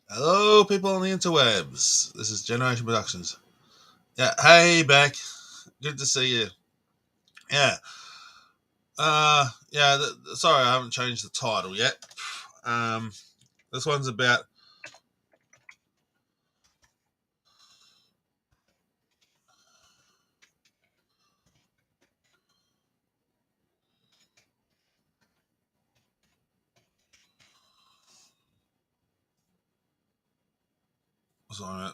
Hello, people on the interwebs. This is Generation Productions. Yeah, hey, Beck. Good to see you. Yeah, yeah. Sorry, I haven't changed the title yet. Um, this one's about. Sorry.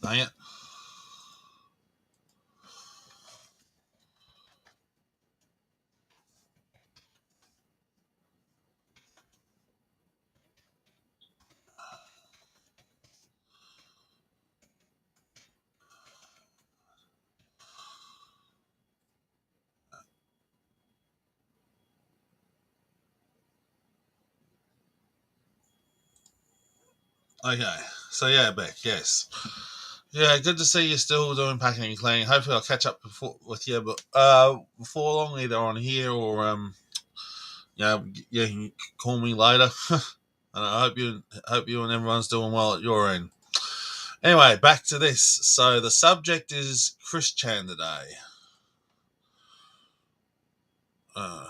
Dang it. Okay. So yeah, Beck. Yes. Yeah, good to see you still doing packing and cleaning. Hopefully, I'll catch up with you, but before long, either on here or yeah, you can call me later. And I hope you and everyone's doing well at your end. Anyway, back to this. So the subject is Chris Chan today. Uh,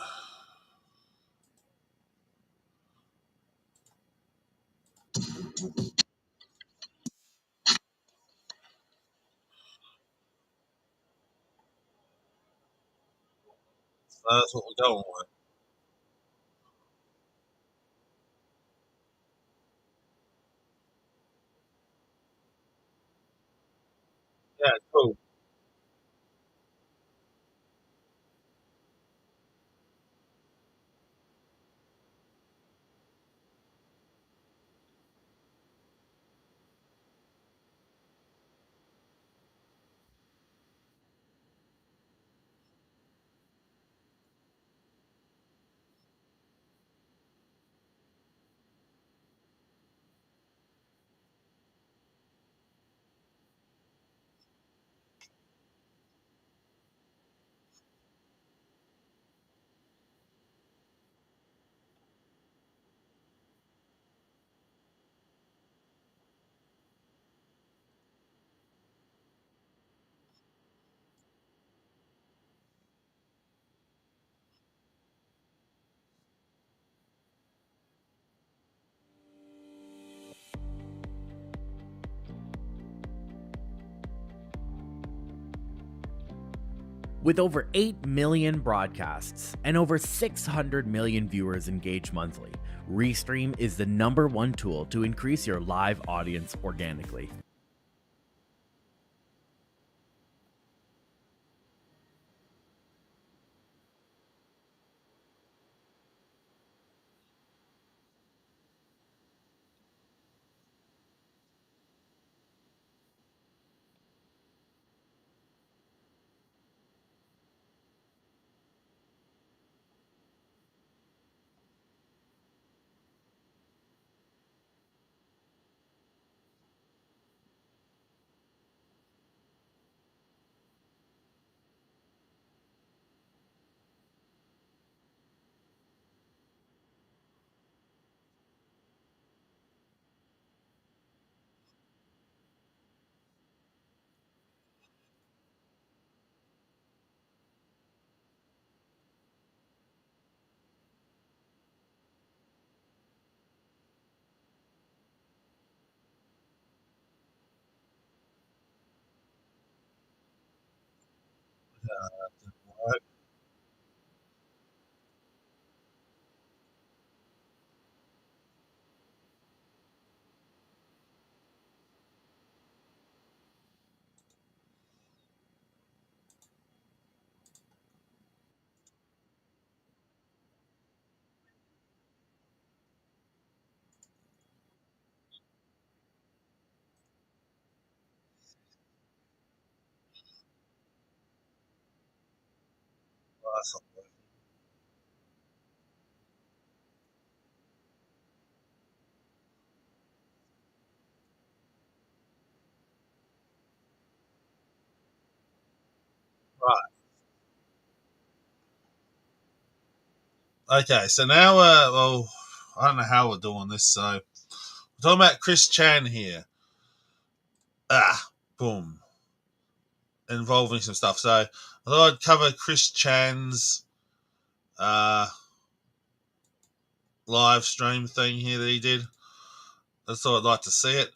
so that's what we're going with. Yeah, cool. With over 8 million broadcasts and over 600 million viewers engaged monthly, Restream is the #1 tool to increase your live audience organically. Right. Awesome. Right. Okay, so now, well, I don't know how we're doing this. So we're talking about Chris Chan here. Boom, involving some stuff. So I thought I'd cover Chris Chan's uh, live stream thing here that he did. I thought I'd like to see it.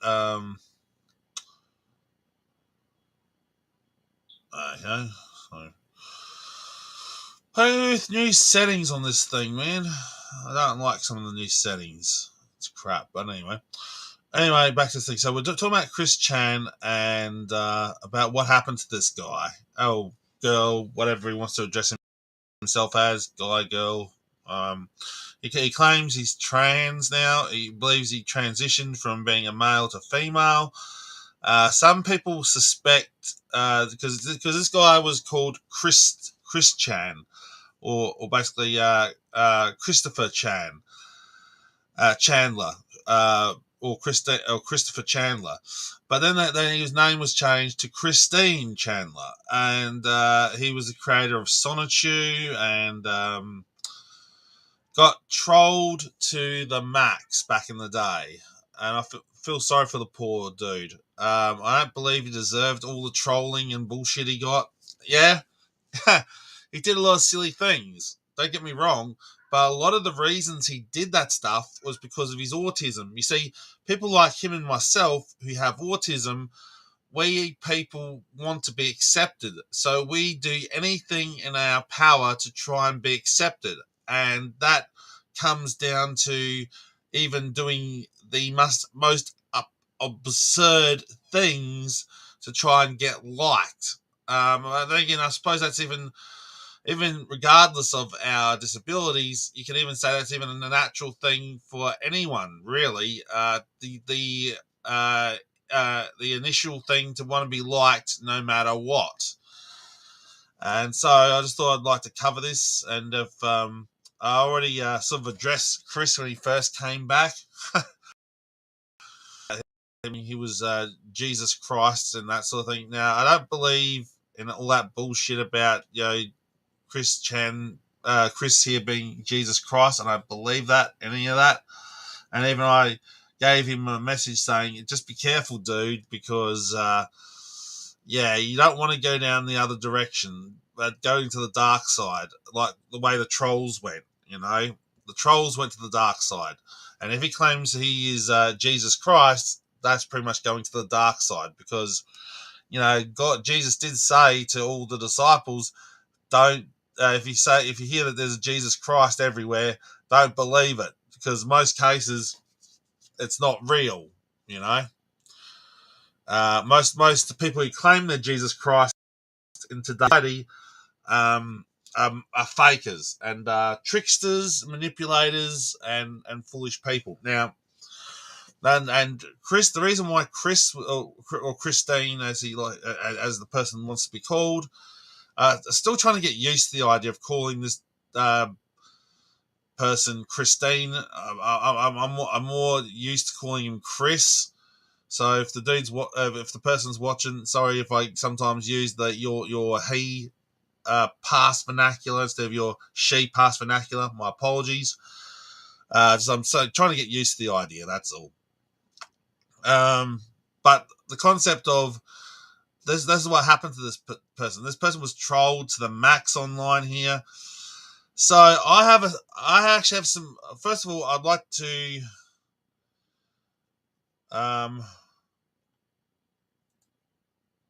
Okay, so play with new settings on this thing, man. I don't like some of the new settings. It's crap, but anyway. Anyway, back to the thing. So we're talking about Chris Chan and about what happened to this guy. Oh, girl, whatever he wants to address himself as, guy, girl. He claims he's trans now. He believes he transitioned from being a male to female. Some people suspect because this guy was called Chris Chan, or basically Christopher Chandler, or Christopher Chandler. But then his name was changed to Christine Chandler, and he was the creator of Sonichu, and got trolled to the max back in the day. And I feel sorry for the poor dude. I don't believe he deserved all the trolling and bullshit he got. Yeah, he did a lot of silly things. Don't get me wrong, but a lot of the reasons he did that stuff was because of his autism. You see, people like him and myself who have autism, we people want to be accepted. So we do anything in our power to try and be accepted. And that comes down to even doing the most absurd things to try and get liked. Again, I suppose that's even regardless of our disabilities, you can even say that's even a natural thing for anyone, really. The initial thing to want to be liked no matter what. And so I just thought I'd like to cover this. And if I already sort of addressed Chris when he first came back. I mean, he was Jesus Christ and that sort of thing. Now, I don't believe in all that bullshit about, Chris here being Jesus Christ. I don't believe that, any of that. And even I gave him a message saying, just be careful, dude, because, you don't want to go down the other direction, but going to the dark side, like the way the trolls went, The trolls went to the dark side. And if he claims he is Jesus Christ, that's pretty much going to the dark side because, Jesus did say to all the disciples, don't, if you hear that there's a Jesus Christ everywhere, don't believe it because most cases it's not real. Most people who claim they're Jesus Christ in today's are fakers and tricksters, manipulators, and foolish people. Now, and Chris, the reason why Chris or Christine, as as the person wants to be called, still trying to get used to the idea of calling this person Christine. I'm more used to calling him Chris. So if the person's watching, sorry if I sometimes use your he past vernacular instead of your she past vernacular. My apologies. So I'm trying to get used to the idea. That's all. But the concept of this is what happened to this person. This person was trolled to the max online here. So I actually have some. First of all, I'd like to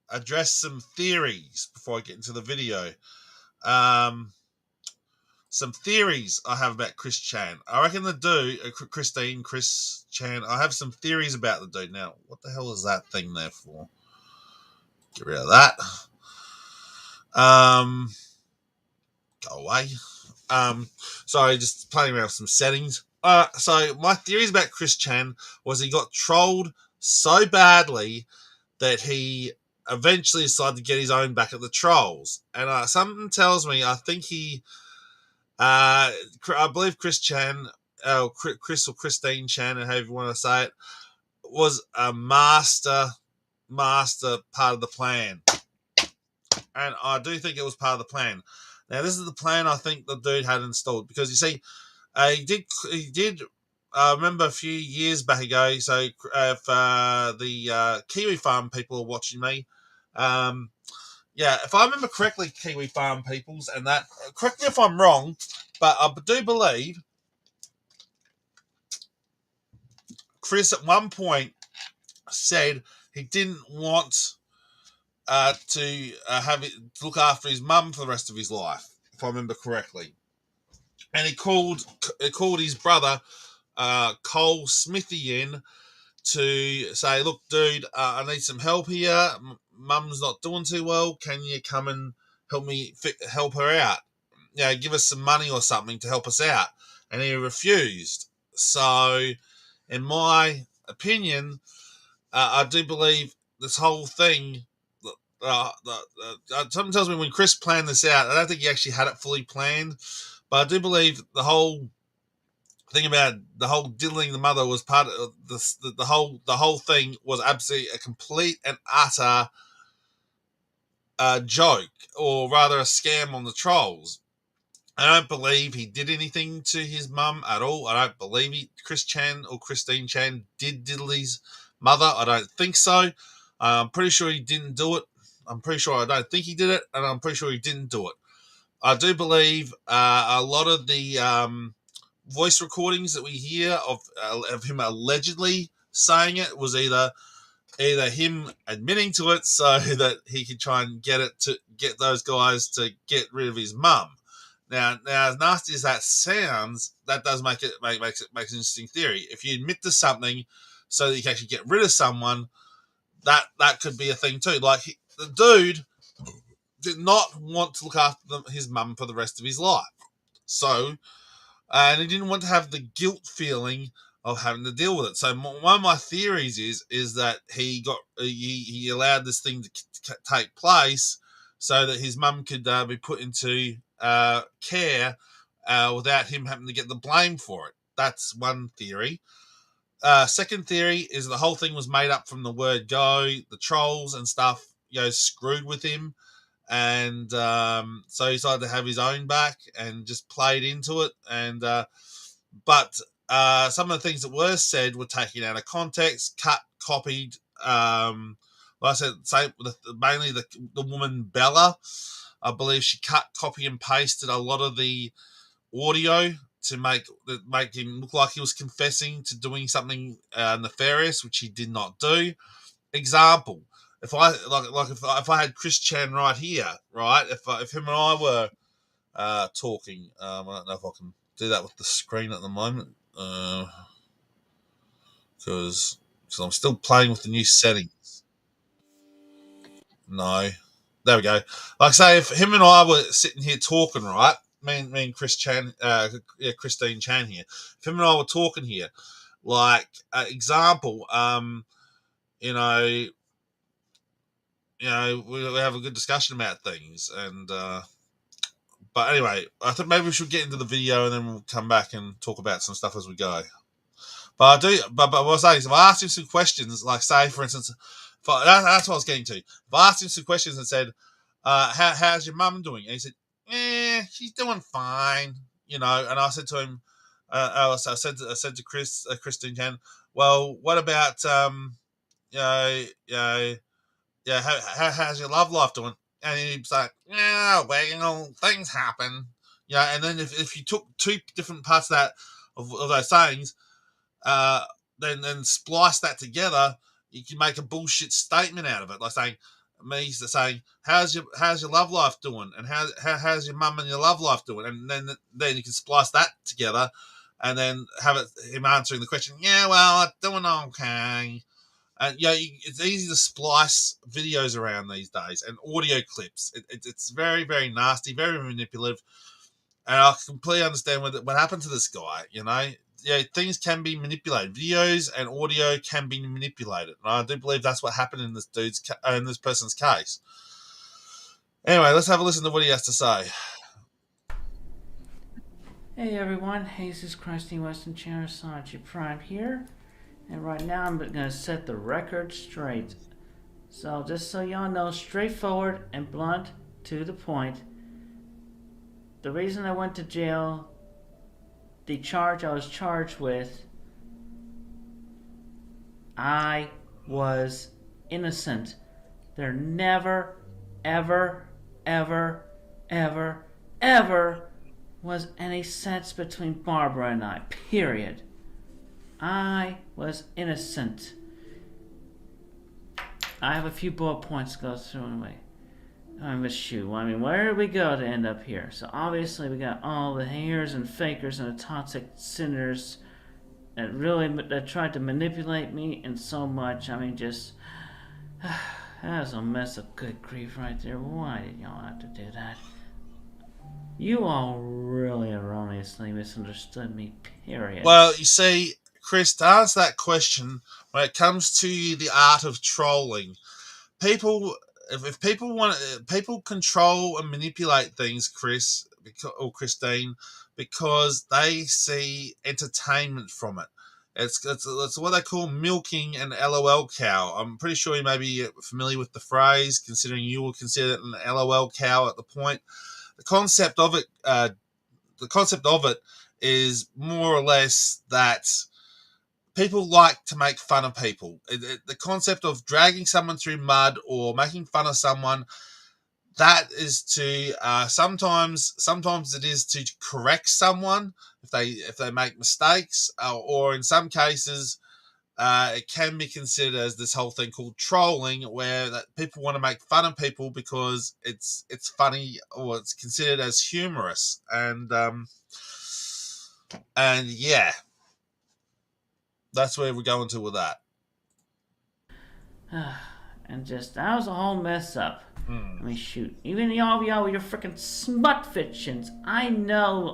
address some theories before I get into the video. Some theories I have about Chris Chan. I reckon the dude, Chris Chan. I have some theories about the dude. Now, what the hell is that thing there for? Get rid of that. Go away. Sorry, just playing around with some settings. So my theories about Chris Chan was he got trolled so badly that he eventually decided to get his own back at the trolls. And something tells me I think I believe Chris Chan, Chris or Christine Chan, however you want to say it, was a master part of the plan. and I do think it was part of the plan. Now, this is the plan I think the dude had installed because you see, he did. I remember a few years back ago. So if the Kiwi Farm people are watching me, um, yeah, if I remember correctly, Kiwi Farm peoples, and that correct me if I'm wrong, but I do believe Chris at one point said he didn't want to have it to look after his mum for the rest of his life, if I remember correctly. And he called his brother Cole Smithy in to say, "Look, dude, I need some help here. Mum's not doing too well. Can you come and help her out? Give us some money or something to help us out." And he refused. So, in my opinion, I do believe this whole thing. Something tells me when Chris planned this out, I don't think he actually had it fully planned, but I do believe the whole thing about the whole diddling the mother was part of this. The whole thing was absolutely a complete and utter joke, or rather a scam on the trolls. I don't believe he did anything to his mum at all. I don't believe Chris Chan or Christine Chan did diddle his mother. I don't think so. I'm pretty sure he didn't do it. I'm pretty sure I don't think he did it, and I'm pretty sure he didn't do it. I do believe a lot of the voice recordings that we hear of him allegedly saying it was either him admitting to it so that he could try and get those guys to get rid of his mum. Now, as nasty as that sounds, that does makes an interesting theory. If you admit to something so that you can actually get rid of someone, that could be a thing too. Like the dude did not want to look after his mum for the rest of his life, so and he didn't want to have the guilt feeling of having to deal with it. So one of my theories is that he allowed this thing to take place so that his mum could be put into care without him having to get the blame for it. That's one theory. Second theory is the whole thing was made up from the word go. The trolls and stuff, screwed with him, and so he decided to have his own back and just played into it. And but some of the things that were said were taken out of context, cut, copied. Like I said, mainly the woman Bella. I believe she cut, copy, and pasted a lot of the audio to make him look like he was confessing to doing something nefarious, which he did not do. Example: if I had Chris Chan right here, right? If him and I were talking, I don't know if I can do that with the screen at the moment, because I'm still playing with the new settings. No, there we go. Like say, if him and I were sitting here talking, right? Me and Chris Chan, Christine Chan here. If him and I were talking here, like example, you know, we have a good discussion about things, and but anyway, I think maybe we should get into the video and then we'll come back and talk about some stuff as we go. But I do, but what I'm saying is, if I asked him some questions, like say for instance, that's what I was getting to. If I asked him some questions and said, how's your mum doing?" And he said, she's doing fine, And I said to him, I said to Christine Chan, "Well, what about you know, you know, yeah, how's your love life doing?" And he's like, "Yeah, well, things happen." And then if you took two different parts of that of those sayings, uh, then splice that together, you can make a bullshit statement out of it, like saying, "How's your love life doing?" and how's your mum and your love life doing, and then you can splice that together, and then have him answering the question, "Yeah, well, I'm doing okay." And it's easy to splice videos around these days and audio clips. It's very, very nasty, very manipulative, and I completely understand what happened to this guy. Things can be manipulated. Videos and audio can be manipulated, and I do believe that's what happened in this person's case. Anyway, let's have a listen to what he has to say. Hey everyone, Jesus Christy Western Channel Sanchi Prime here, and right now I'm gonna set the record straight. So just so y'all know, straightforward and blunt, to the point. The reason I went to jail, the charge I was charged with, I was innocent. There never, ever, ever, ever, ever was any sex between Barbara and I. Period. I was innocent. I have a few bullet points to go through anyway. Shoot. I mean, where did we go to end up here? So obviously we got all the haters and fakers and the toxic sinners that tried to manipulate me and so much. I mean, just that was a mess of good grief right there. Why did y'all have to do that? You all really erroneously misunderstood me. Period. Well, you see, Chris, to answer that question, when it comes to the art of trolling, people, if people want, people control and manipulate things, Chris or Christine, because they see entertainment from it. It's what they call milking an LOL cow. I'm pretty sure you may be familiar with the phrase, considering you will consider it an LOL cow at the point. The concept of it is more or less that people like to make fun of people. The concept of dragging someone through mud or making fun of someone, that is to sometimes it is to correct someone if they make mistakes, or in some cases it can be considered as this whole thing called trolling, where that people want to make fun of people because it's funny or it's considered as humorous, and yeah, that's where we're going to with that. And just that was a whole mess up. I mean, shoot. Even y'all with your freaking smut fictions. I know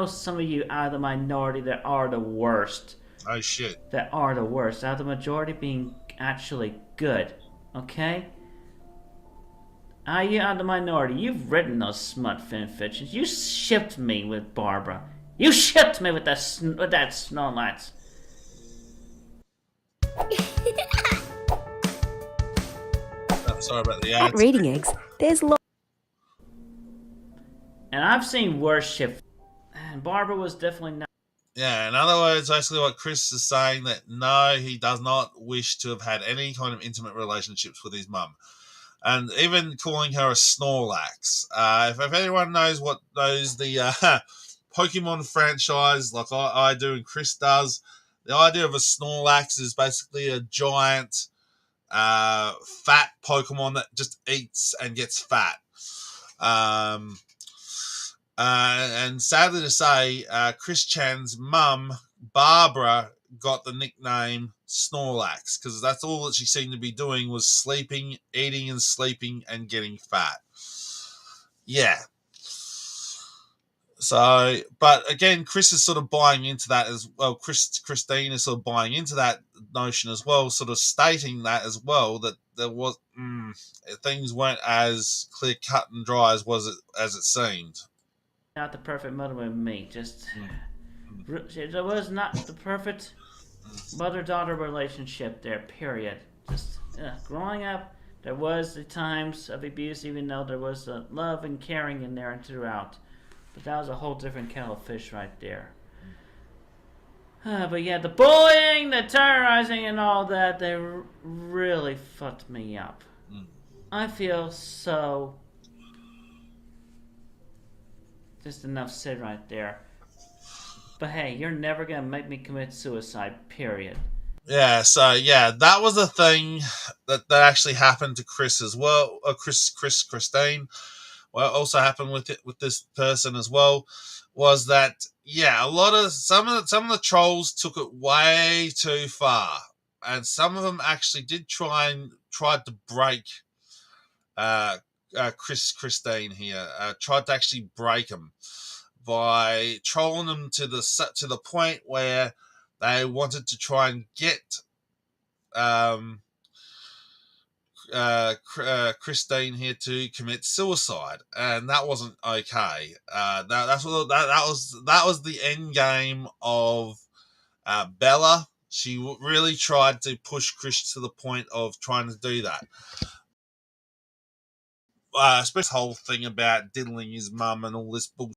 some of you out of the minority that are the worst. Oh shit. That are the worst. Out of the majority being actually good. Okay? You out of the minority. You've written those smut fictions. You shipped me with Barbara. You shipped me with that Snorlax. Sorry about the ads. At Rating Eggs, there's And I've seen worse shit. And Barbara was definitely not. Yeah, in other words, basically what Chris is saying, that no, he does not wish to have had any kind of intimate relationships with his mum. And even calling her a Snorlax. If anyone knows the Pokemon franchise, like I do and Chris does, the idea of a Snorlax is basically a giant fat Pokemon that just eats and gets fat. And sadly to say, Chris Chan's mum, Barbara, got the nickname Snorlax because that's all that she seemed to be doing was sleeping, eating and sleeping and getting fat. Yeah. So, but again, Chris is sort of buying into that as well. Christine is sort of buying into that notion as well, sort of stating that as well, that there was things weren't as clear cut and dry as it seemed. Not the perfect mother with me. There was not the perfect mother-daughter relationship there. Period. Just growing up, there was the times of abuse, even though there was love and caring in there and throughout. But that was a whole different kettle of fish right there. But yeah, the bullying, the terrorizing, and all that, they really fucked me up. I feel so... Just enough said right there. But hey, you're never going to make me commit suicide, period. Yeah, so yeah, that was a thing that actually happened to Chris as well. Christine. What also happened with this person as well was that some of the trolls took it way too far, and some of them actually tried to break Christine here, tried to actually break him by trolling them to the point where they wanted to try and get Christine here to commit suicide, and that wasn't okay. That was the end game of Bella. She really tried to push Chris to the point of trying to do that. especially this whole thing about diddling his mum and all this bullshit.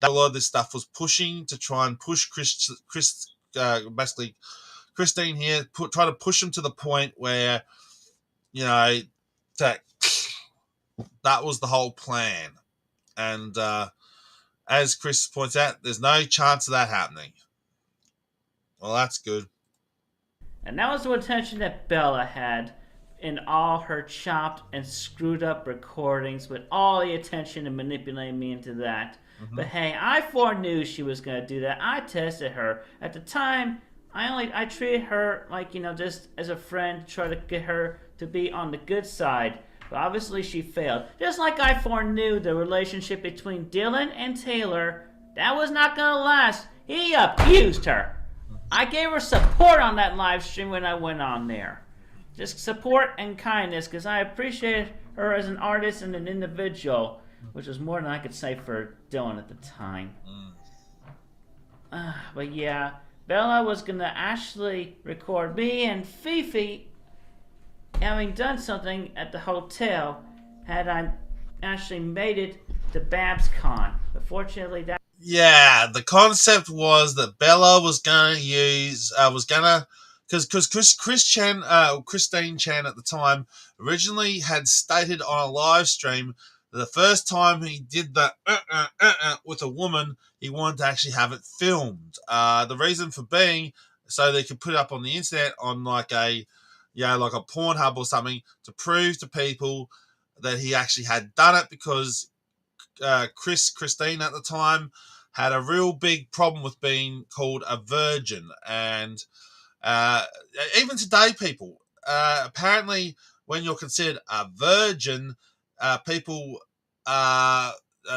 A lot of this stuff was pushing to try and push basically Christine here, try to push him to the point where, you know, that was the whole plan. And as Chris points out, there's no chance of that happening. Well, that's good. And that was the attention that Bella had in all her chopped and screwed up recordings, with all the attention and manipulating me into that. Mm-hmm. But hey, I foreknew she was going to do that. I tested her. At the time, I treated her like, just as a friend, to try to get her to be on the good side. But obviously she failed. Just like I foreknew the relationship between Dylan and Taylor, that was not going to last. He abused her. I gave her support on that live stream when I went on there. Just support and kindness, because I appreciated her as an artist and an individual, which was more than I could say for Dylan at the time. But yeah, Bella was going to actually record me and Fifi having done something at the hotel had I actually made it to Babs Con. But fortunately, that... Yeah, the concept was that Bella was going to because Christine Chan at the time originally had stated on a live stream that the first time he did the with a woman, he wanted to actually have it filmed. The reason for being so they could put it up on the internet on like a Pornhub or something to prove to people that he actually had done it, because Christine at the time had a real big problem with being called a virgin. And even today, people, apparently when you're considered a virgin, people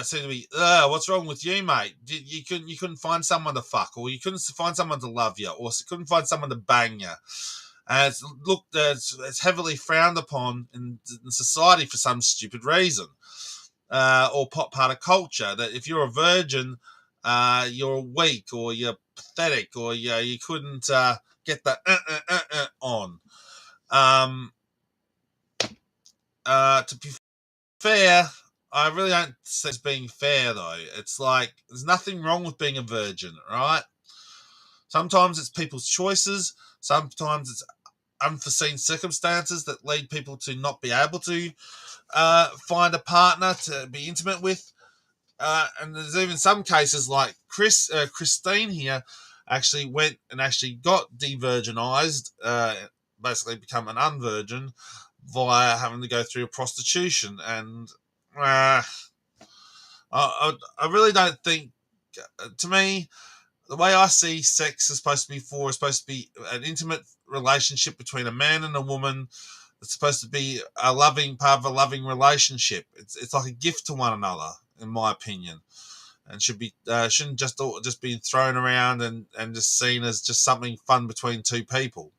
seem to be, what's wrong with you, mate? You couldn't find someone to fuck, or you couldn't find someone to love you, or couldn't find someone to bang you. And it's heavily frowned upon in society for some stupid reason. Or part of culture, that if you're a virgin, you're weak, or you're pathetic, or you couldn't get the on. To be fair, I really don't see it as being fair, though. It's like there's nothing wrong with being a virgin, right? Sometimes it's people's choices. Sometimes it's unforeseen circumstances that lead people to not be able to find a partner to be intimate with. And there's even some cases like Christine here actually went and actually got de-virginized, basically become an unvirgin via having to go through a prostitution. And I really don't think, to me, the way I see sex is supposed to be an intimate relationship between a man and a woman. It's supposed to be a loving part of a loving relationship. It's like a gift to one another, in my opinion, and shouldn't just be thrown around and just seen as just something fun between two people.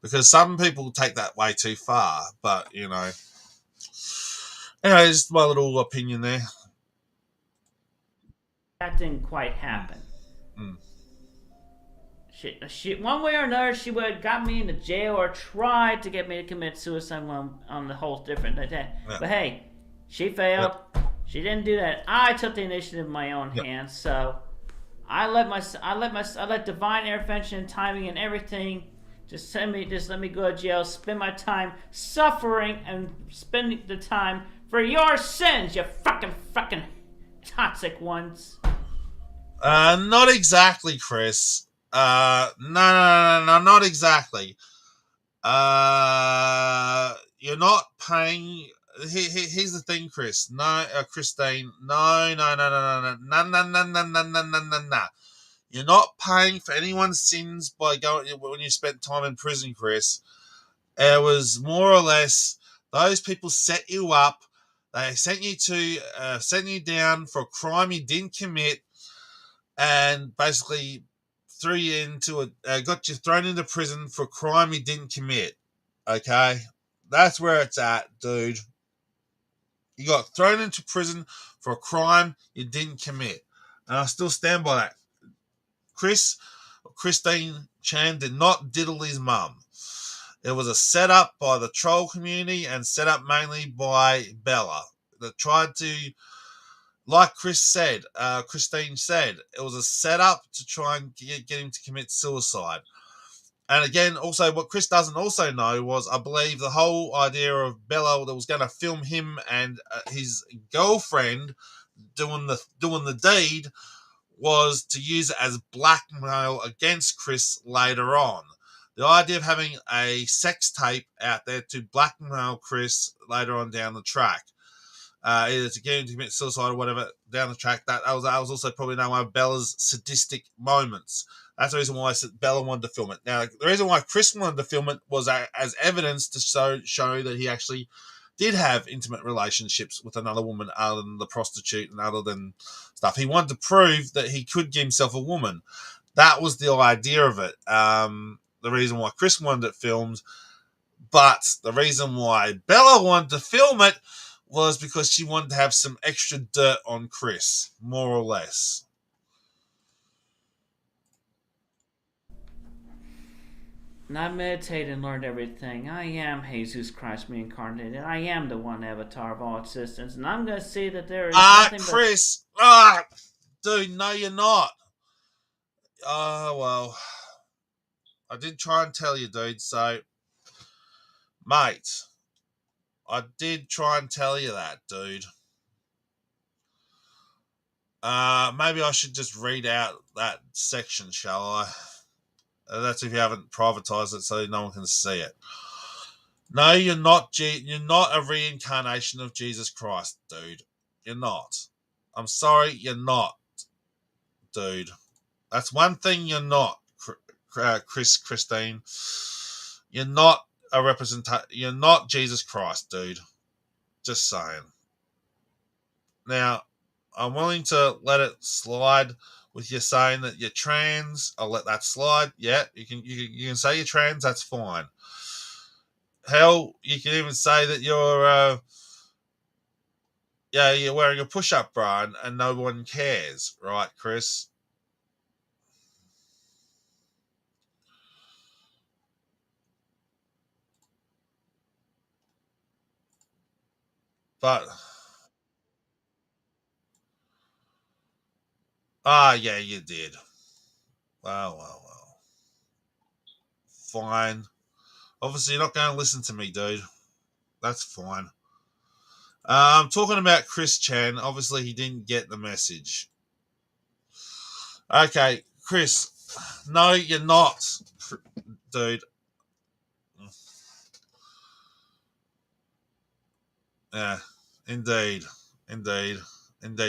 Because some people take that way too far. But anyway, just my little opinion there. That didn't quite happen. She one way or another, she would have got me into jail or tried to get me to commit suicide on the whole different day. Yeah. But hey, she failed. Yep. She didn't do that. I took the initiative in my own hands. So I let divine intervention, timing, and everything just let me go to jail, spend my time suffering, and spending the time for your sins, you fucking toxic ones. Not exactly, Chris. No, not exactly. You're not paying. Here's the thing, Chris. No, Christine. No. You're not paying for anyone's sins by going when you spent time in prison, Chris. It was more or less those people set you up. They sent you down for a crime you didn't commit, and basically got you thrown into prison for a crime you didn't commit. Okay, that's where it's at, dude. You got thrown into prison for a crime you didn't commit, and I still stand by that. Christine Chan did not diddle his mum. It was a setup by the troll community and set up mainly by Bella that tried to, like Christine said, it was a setup to try and get him to commit suicide. And again, also what Chris doesn't also know was, I believe, the whole idea of Bella that was going to film him and his girlfriend doing the deed was to use it as blackmail against Chris later on. The idea of having a sex tape out there to blackmail Chris later on down the track, either to get him to commit suicide or whatever down the track, that was also probably one of Bella's sadistic moments. That's the reason why Bella wanted to film it. Now, the reason why Chris wanted to film it was as evidence to show that he actually did have intimate relationships with another woman other than the prostitute and other than stuff. He wanted to prove that he could give himself a woman. That was the idea of it. The reason why Chris wanted it filmed. But the reason why Bella wanted to film it was because she wanted to have some extra dirt on Chris, more or less. And I meditated and learned everything. I am Jesus Christ reincarnated. I am the one avatar of all existence. And I'm going to see that there is nothing Chris! Dude, no you're not. Well. I did try and tell you, dude, so... Mate. I did try and tell you that, dude. Maybe I should just read out that section, shall I? That's if you haven't privatized it so no one can see it. No, you're not. You're not a reincarnation of Jesus Christ, dude. You're not. I'm sorry, you're not, dude. That's one thing you're not, Christine. You're not a representation. You're not Jesus Christ, dude. Just saying. Now, I'm willing to let it slide with you saying that you're trans. I'll let that slide. Yeah, you can say you're trans. That's fine. Hell, you can even say that you're you're wearing a push-up bra and no one cares, right, Chris? But yeah, you did. Well. Fine. Obviously, you're not going to listen to me, dude. That's fine. I'm talking about Chris Chan. Obviously, he didn't get the message. Okay, Chris. No, you're not, dude. Yeah, indeed,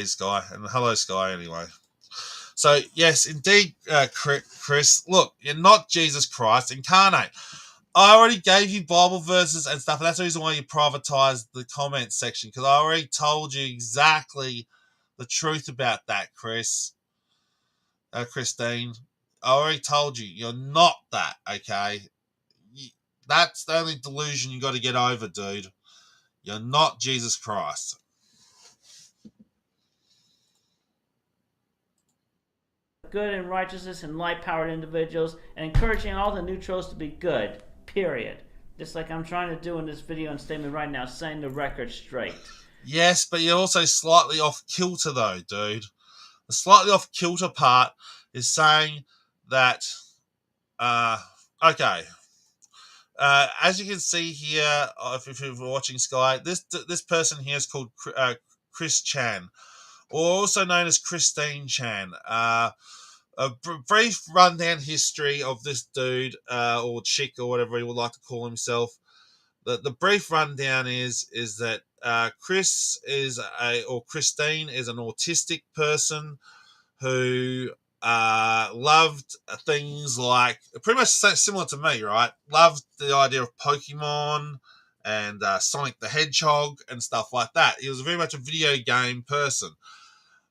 Sky, and hello, Sky. Anyway, so yes, indeed, Chris. Look, you're not Jesus Christ incarnate. I already gave you Bible verses and stuff, and that's the reason why you privatized the comment section, because I already told you exactly the truth about that, Christine. I already told you, you're not that, okay? That's the only delusion you got to get over, dude. You're not Jesus Christ. good and righteousness and light-powered individuals and encouraging all the neutrals to be good, period. Just like I'm trying to do in this video and statement right now, saying the record straight. Yes, but you're also slightly off kilter, though, dude. The slightly off kilter part is saying that, okay. As you can see here, if you're watching Sky, this person here is called Chris Chan, or also known as Christine Chan. A brief rundown history of this dude, or chick, or whatever he would like to call himself. The brief rundown is that Christine is an autistic person who loved things like, pretty much similar to me, right? Loved the idea of Pokemon and Sonic the Hedgehog and stuff like that. He was very much a video game person.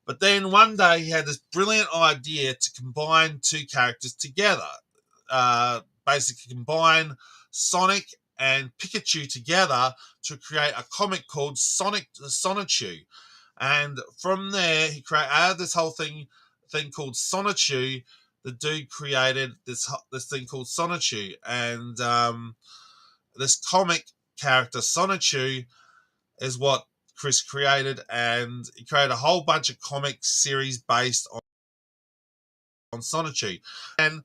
But then one day he had this brilliant idea to combine two characters together. Basically combine Sonic and Pikachu together to create a comic called Sonichu. And from there, he created this whole thing called Sonichu. The dude created this thing called Sonichu. And this comic character Sonichu is what Chris created, and he created a whole bunch of comic series based on Sonichu. And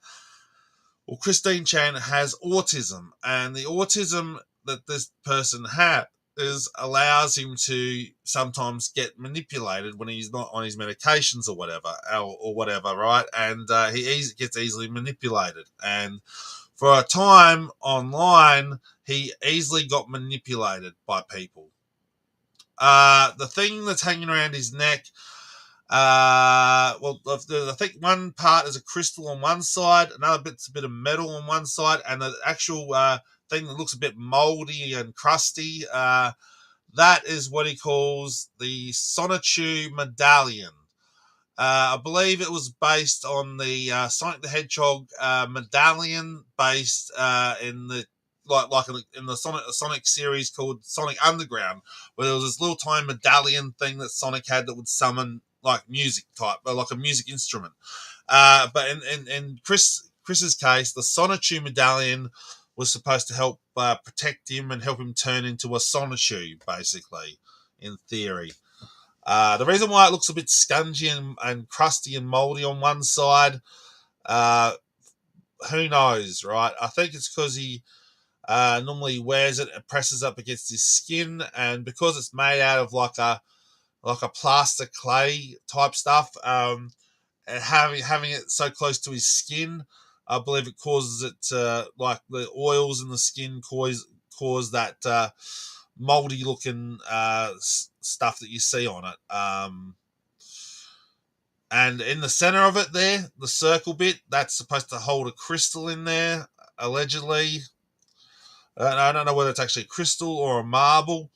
well, Christine Chan has autism, and the autism that this person had is allows him to sometimes get manipulated when he's not on his medications or whatever, right? And he gets easily manipulated. And for a time online, he easily got manipulated by people. The thing that's hanging around his neck, well, I think one part is a crystal on one side, another bit's a bit of metal on one side, and the actual thing that looks a bit moldy and crusty, that is what he calls the Sonichu medallion. I believe it was based on the Sonic the Hedgehog medallion, based in the in the Sonic series called Sonic Underground, where there was this little tiny medallion thing that Sonic had that would summon like music type, like a music instrument. But in Chris's case, the Sonichu medallion was supposed to help protect him and help him turn into a Sonichu, basically, in theory. The reason why it looks a bit scungy and crusty and moldy on one side, uh, who knows, right? I think it's because he normally wears it and presses up against his skin, and because it's made out of like a plaster clay type stuff, and having it so close to his skin, I believe it causes it to, like the oils in the skin cause that moldy looking stuff that you see on it. And in the center of it there, the circle bit, that's supposed to hold a crystal in there, allegedly. I don't know whether it's actually a crystal or a marble,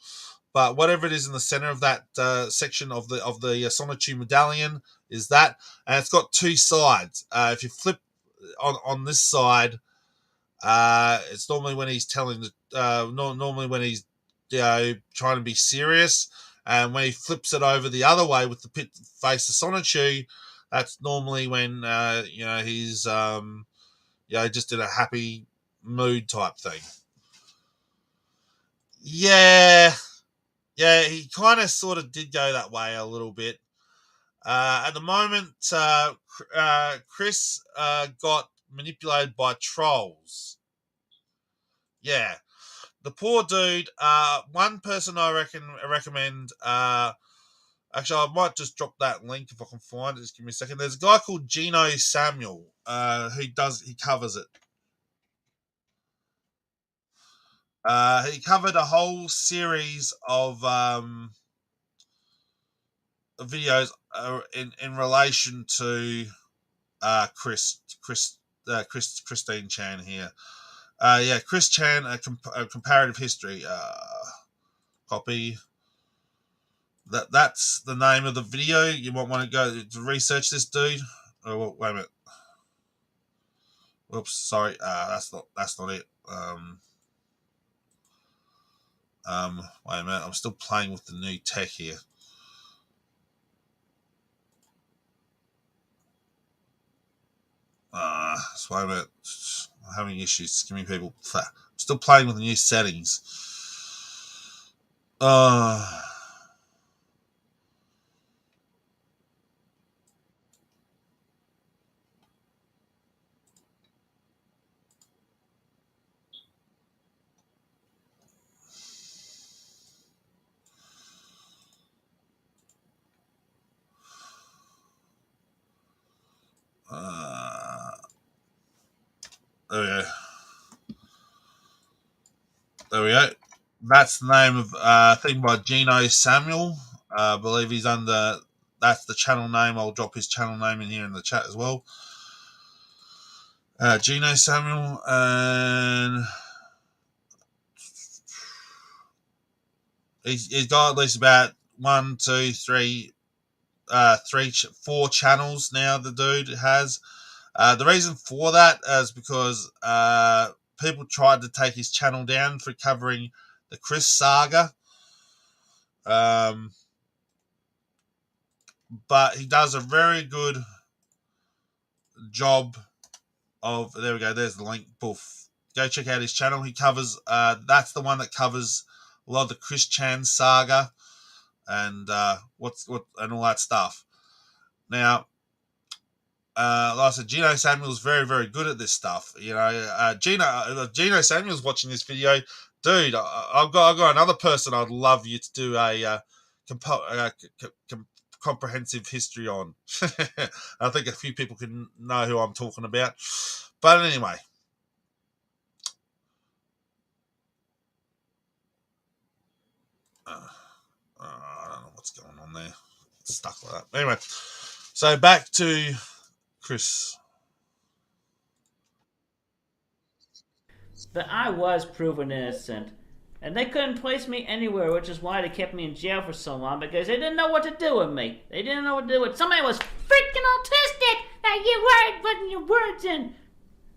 but whatever it is in the center of that section of the Sonichu medallion is that, and it's got two sides. If you flip on this side, it's normally when he's telling normally when he's trying to be serious, and when he flips it over the other way with the face of Sonichu, that's normally when he's just in a happy mood type thing. Yeah, he kind of sort of did go that way a little bit. At the moment, Chris got manipulated by trolls. Yeah, the poor dude. One person I recommend. Actually, I might just drop that link if I can find it. Just give me a second. There's a guy called Gino Samuel he covers it. He covered a whole series of videos in relation to Christine Chan here. Chris Chan, a comparative history copy. That's the name of the video. You might want to go to research this dude. Oh, wait a minute. Whoops, sorry. That's not it. Wait a minute. I'm still playing with the new tech here. So wait a minute. I'm having issues. Give me people. I'm still playing with the new settings. There we go. There we go. That's the name of thing by Gino Samuel. I believe he's under. That's the channel name. I'll drop his channel name in here in the chat as well. Gino Samuel, and he's got at least about 4 channels now. The dude has. The reason for that is because people tried to take his channel down for covering the Chris saga. But he does a very good job of. There we go. There's the link. Poof. go check out his channel. He covers that's the one that covers a lot of the Chris Chan saga and what and all that stuff. Now, like I said, Gino Samuel's very, very good at this stuff. You know, Gino Samuel's watching this video, dude. I've got another person I'd love you to do a comprehensive history on. I think a few people can know who I'm talking about. But anyway. I don't know what's going on there. It's stuck like that. Anyway, so back to Chris. But I was proven innocent. And they couldn't place me anywhere, which is why they kept me in jail for so long, because they didn't know what to do with me. They didn't know what to do with somebody was freaking autistic that you weren't putting your words in.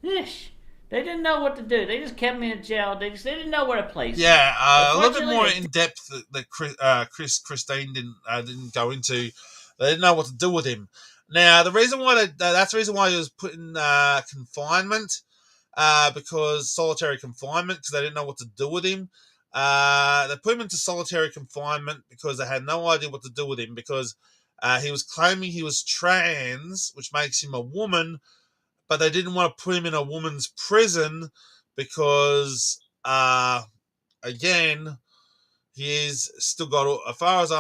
Ish. They didn't know what to do. They just kept me in jail. They didn't know where to place me. Yeah, a little bit more in depth that Christine didn't go into. They didn't know what to do with him. Now, the reason why that's the reason why he was put in confinement, because solitary confinement, because they didn't know what to do with him. They put him into solitary confinement because they had no idea what to do with him, because he was claiming he was trans, which makes him a woman, but they didn't want to put him in a woman's prison because, again, he is still got, as far as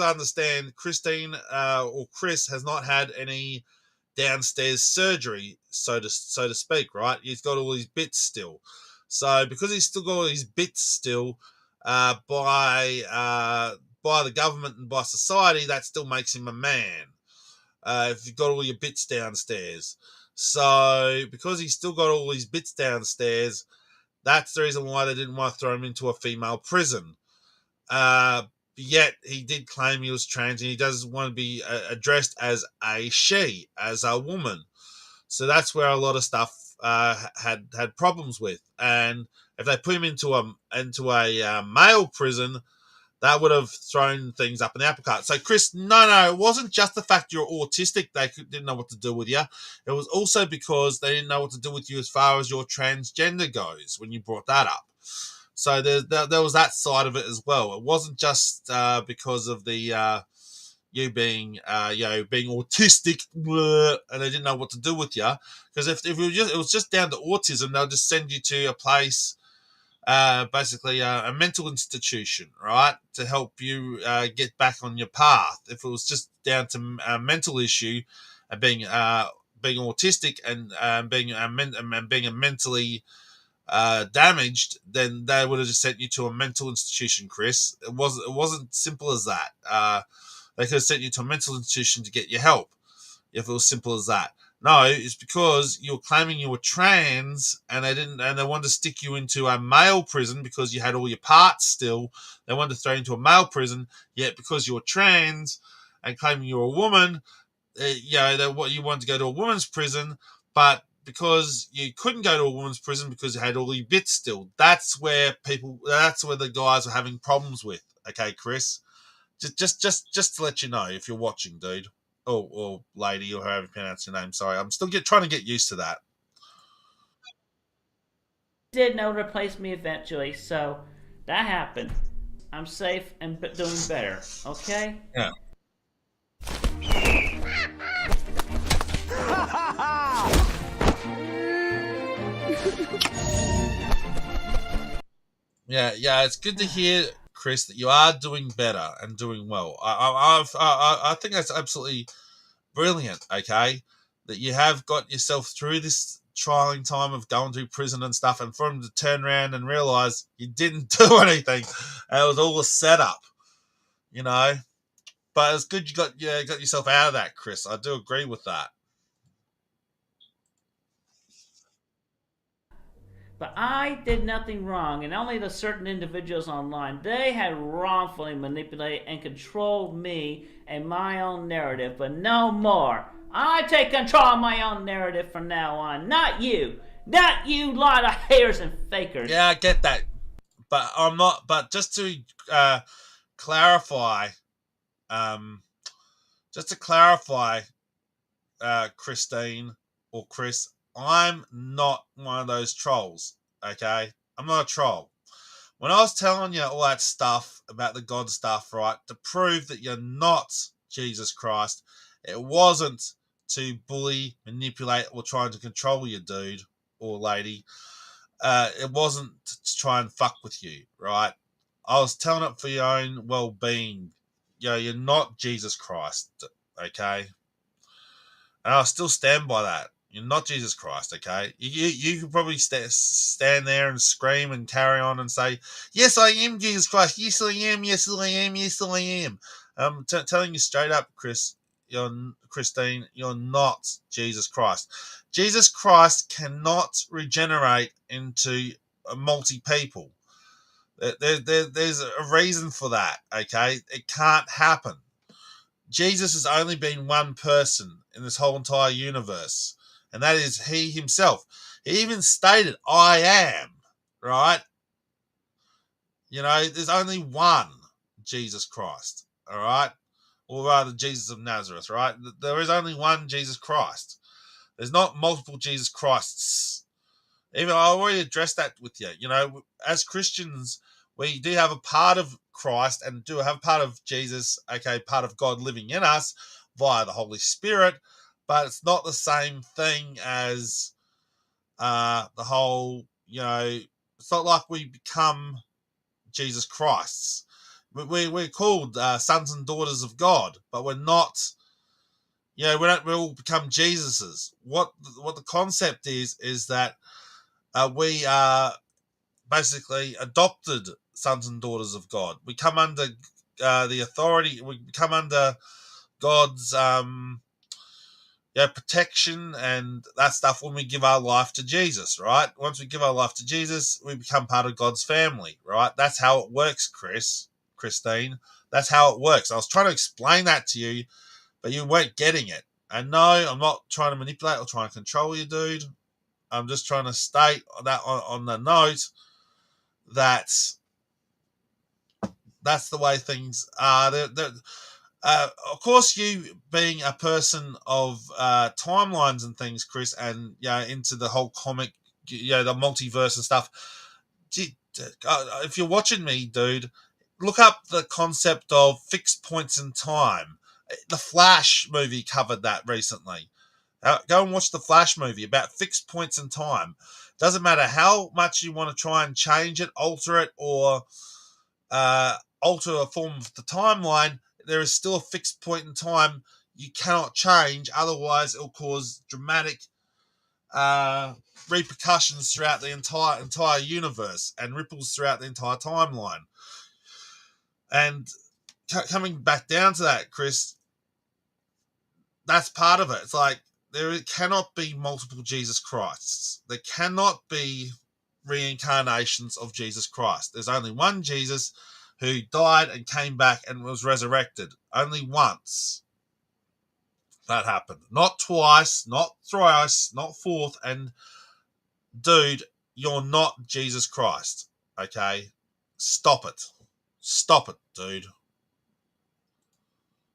I understand, Christine or Chris has not had any downstairs surgery, so to speak, right? He's got all his bits still. So because he's still got all his bits still, by the government and by society, that still makes him a man. If you've got all your bits downstairs. So because he's still got all his bits downstairs, that's the reason why they didn't want to throw him into a female prison. Yet he did claim he was trans, and he does want to be addressed as a she, as a woman. So that's where a lot of stuff had problems with. And if they put him into a male prison, that would have thrown things up in the apple cart. So, Chris, no, it wasn't just the fact you're autistic. They didn't know what to do with you. It was also because they didn't know what to do with you as far as your transgender goes when you brought that up. So there was that side of it as well. It wasn't just because of the you being being autistic, and they didn't know what to do with you. Because if it was just down to autism, they'll just send you to a place, basically a mental institution, right, to help you get back on your path. If it was just down to a mental issue, being autistic and being a mentally damaged, then they would have just sent you to a mental institution, Chris. It wasn't simple as that. They could have sent you to a mental institution to get your help if it was simple as that. No, it's because you were claiming you were trans, and they wanted to stick you into a male prison because you had all your parts still. They wanted to throw you into a male prison, yet because you were trans and claiming you were a woman, you wanted to go to a woman's prison, but because you couldn't go to a woman's prison because you had all your bits still. That's where the guys are having problems with. Okay, Chris, just to let you know, if you're watching, dude. Or lady, or however you pronounce your name. Sorry, I'm still trying to get used to that. Did know to replace me eventually, so that happened. I'm safe and doing better. Okay. Yeah. Yeah. It's good to hear, Chris, that you are doing better and doing well. I think that's absolutely brilliant. Okay, that you have got yourself through this trying time of going to prison and stuff, and for him to turn around and realize you didn't do anything, and it was all a setup, you know. But it's good you got yourself out of that, Chris. I do agree with that. But I did nothing wrong, and only the certain individuals online, they had wrongfully manipulated and controlled me and my own narrative, but no more. I take control of my own narrative from now on, not you. Not you lot of haters and fakers. Yeah, I get that. But I'm not, but just to clarify, um, Christine or Chris, I'm not one of those trolls. okay? I'm not a troll. When I was telling you all that stuff about the God stuff, right, to prove that you're not Jesus Christ, it wasn't to bully, manipulate, or trying to control you, dude or lady. It wasn't to try and fuck with you, right? I was telling it for your own well-being. You're not Jesus Christ, okay? And I'll still stand by that. You're not Jesus Christ, okay? You could probably stand there and scream and carry on and say, yes, I am Jesus Christ. Yes, I am. Yes, I am. Yes, I am. I'm telling you straight up, Christine, you're not Jesus Christ. Jesus Christ cannot regenerate into a multi-people. There's a reason for that, okay? It can't happen. Jesus has only been one person in this whole entire universe, and that is he himself. He even stated, I am, right? There's only one Jesus Christ, all right? Or rather, Jesus of Nazareth, right? There is only one Jesus Christ. There's not multiple Jesus Christs. Even I already addressed that with you. As Christians, we do have a part of Christ and do have part of Jesus, okay, part of God living in us via the Holy Spirit, but it's not the same thing as the whole, it's not like we become Jesus Christs. We're called sons and daughters of God, but we're not, we don't we all become Jesuses. What the concept is that we are basically adopted sons and daughters of God. We come under the authority. We come under God's protection and that stuff when we give our life to Jesus, right? Once we give our life to Jesus, we become part of God's family, right? That's how it works, Christine. That's how it works. I was trying to explain that to you, but you weren't getting it. And no, I'm not trying to manipulate or trying to control you, dude. I'm just trying to state that on the note that that's the way things are. Of course, you being a person of timelines and things, Chris, and into the whole comic, the multiverse and stuff. If you're watching me, dude, look up the concept of fixed points in time. The Flash movie covered that recently. Go and watch the Flash movie about fixed points in time. Doesn't matter how much you want to try and change it, alter it, or alter a form of the timeline, there is still a fixed point in time you cannot change. Otherwise, it'll cause dramatic repercussions throughout the entire universe and ripples throughout the entire timeline. And coming back down to that, Chris, that's part of it. It's like there cannot be multiple Jesus Christs. There cannot be reincarnations of Jesus Christ. There's only one Jesus who died and came back and was resurrected. Only once that happened. Not twice, not thrice, not fourth. And dude, you're not Jesus Christ. Okay? Stop it. Stop it, dude.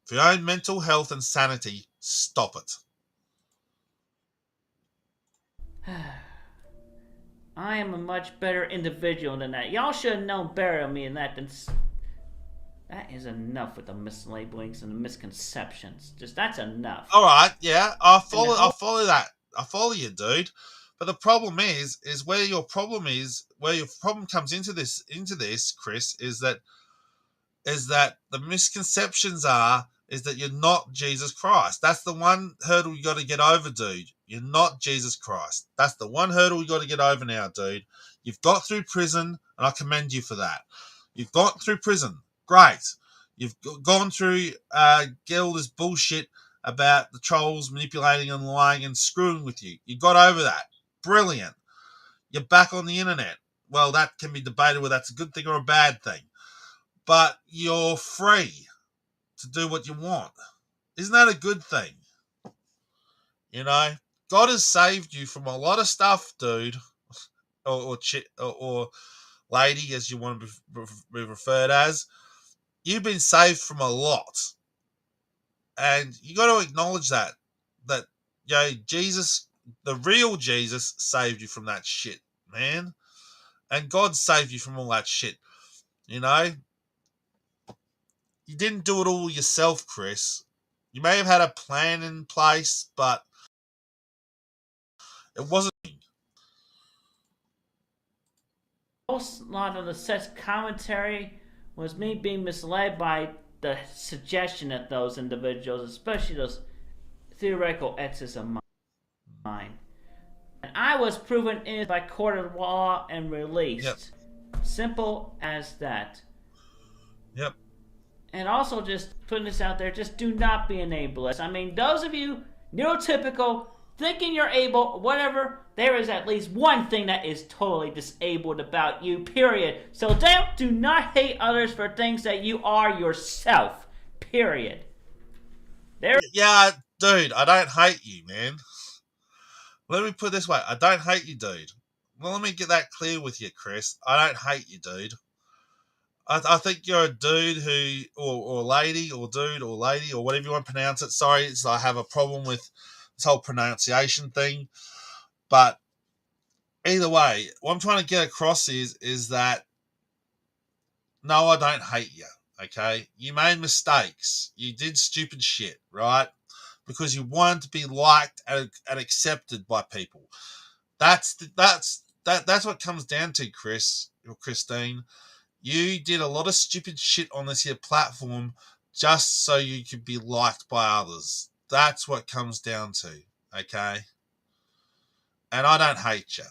For your own mental health and sanity, stop it. I am a much better individual than that. Y'all should have known better of me than that. That is enough with the mislabelings and the misconceptions. That's enough. All right, yeah, I'll follow that. I follow you, dude. But the problem is where your problem comes into this, Chris, is that the misconceptions is that you're not Jesus Christ. That's the one hurdle you got to get over, dude. You're not Jesus Christ. That's the one hurdle you got to get over now, dude. You've got through prison, and I commend you for that. You've got through prison. Great. You've gone through get all this bullshit about the trolls manipulating and lying and screwing with you. You got over that. Brilliant. You're back on the internet. Well, that can be debated whether that's a good thing or a bad thing. But you're free to do what you want. Isn't that a good thing? God has saved you from a lot of stuff, dude, or lady, as you want to be referred as. You've been saved from a lot, and you got to acknowledge that Jesus, the real Jesus, saved you from that shit, man. And God saved you from all that shit. You know? You didn't do it all yourself, Chris. You may have had a plan in place, but it wasn't. Most lot of the set's commentary was me being misled by the suggestion that those individuals, especially those theoretical exes of mine, and I was proven innocent by court of law and released. Yep. Simple as that. Yep. And also, just putting this out there, just do not be an ableist. I mean, those of you neurotypical, thinking you're able, whatever, there is at least one thing that is totally disabled about you, period. So do not hate others for things that you are yourself, period. Yeah, dude, I don't hate you, man. Let me put it this way. I don't hate you, dude. Well, let me get that clear with you, Chris. I don't hate you, dude. I think you're a dude who, or lady, or dude, or lady, or whatever you want to pronounce it. Sorry, I have a problem with this whole pronunciation thing. But either way, what I'm trying to get across is that, no, I don't hate you, okay? You made mistakes. You did stupid shit, right? Because you wanted to be liked and accepted by people. That's what comes down to, Chris or Christine. You did a lot of stupid shit on this here platform just so you could be liked by others. That's what comes down to, okay? And I don't hate you.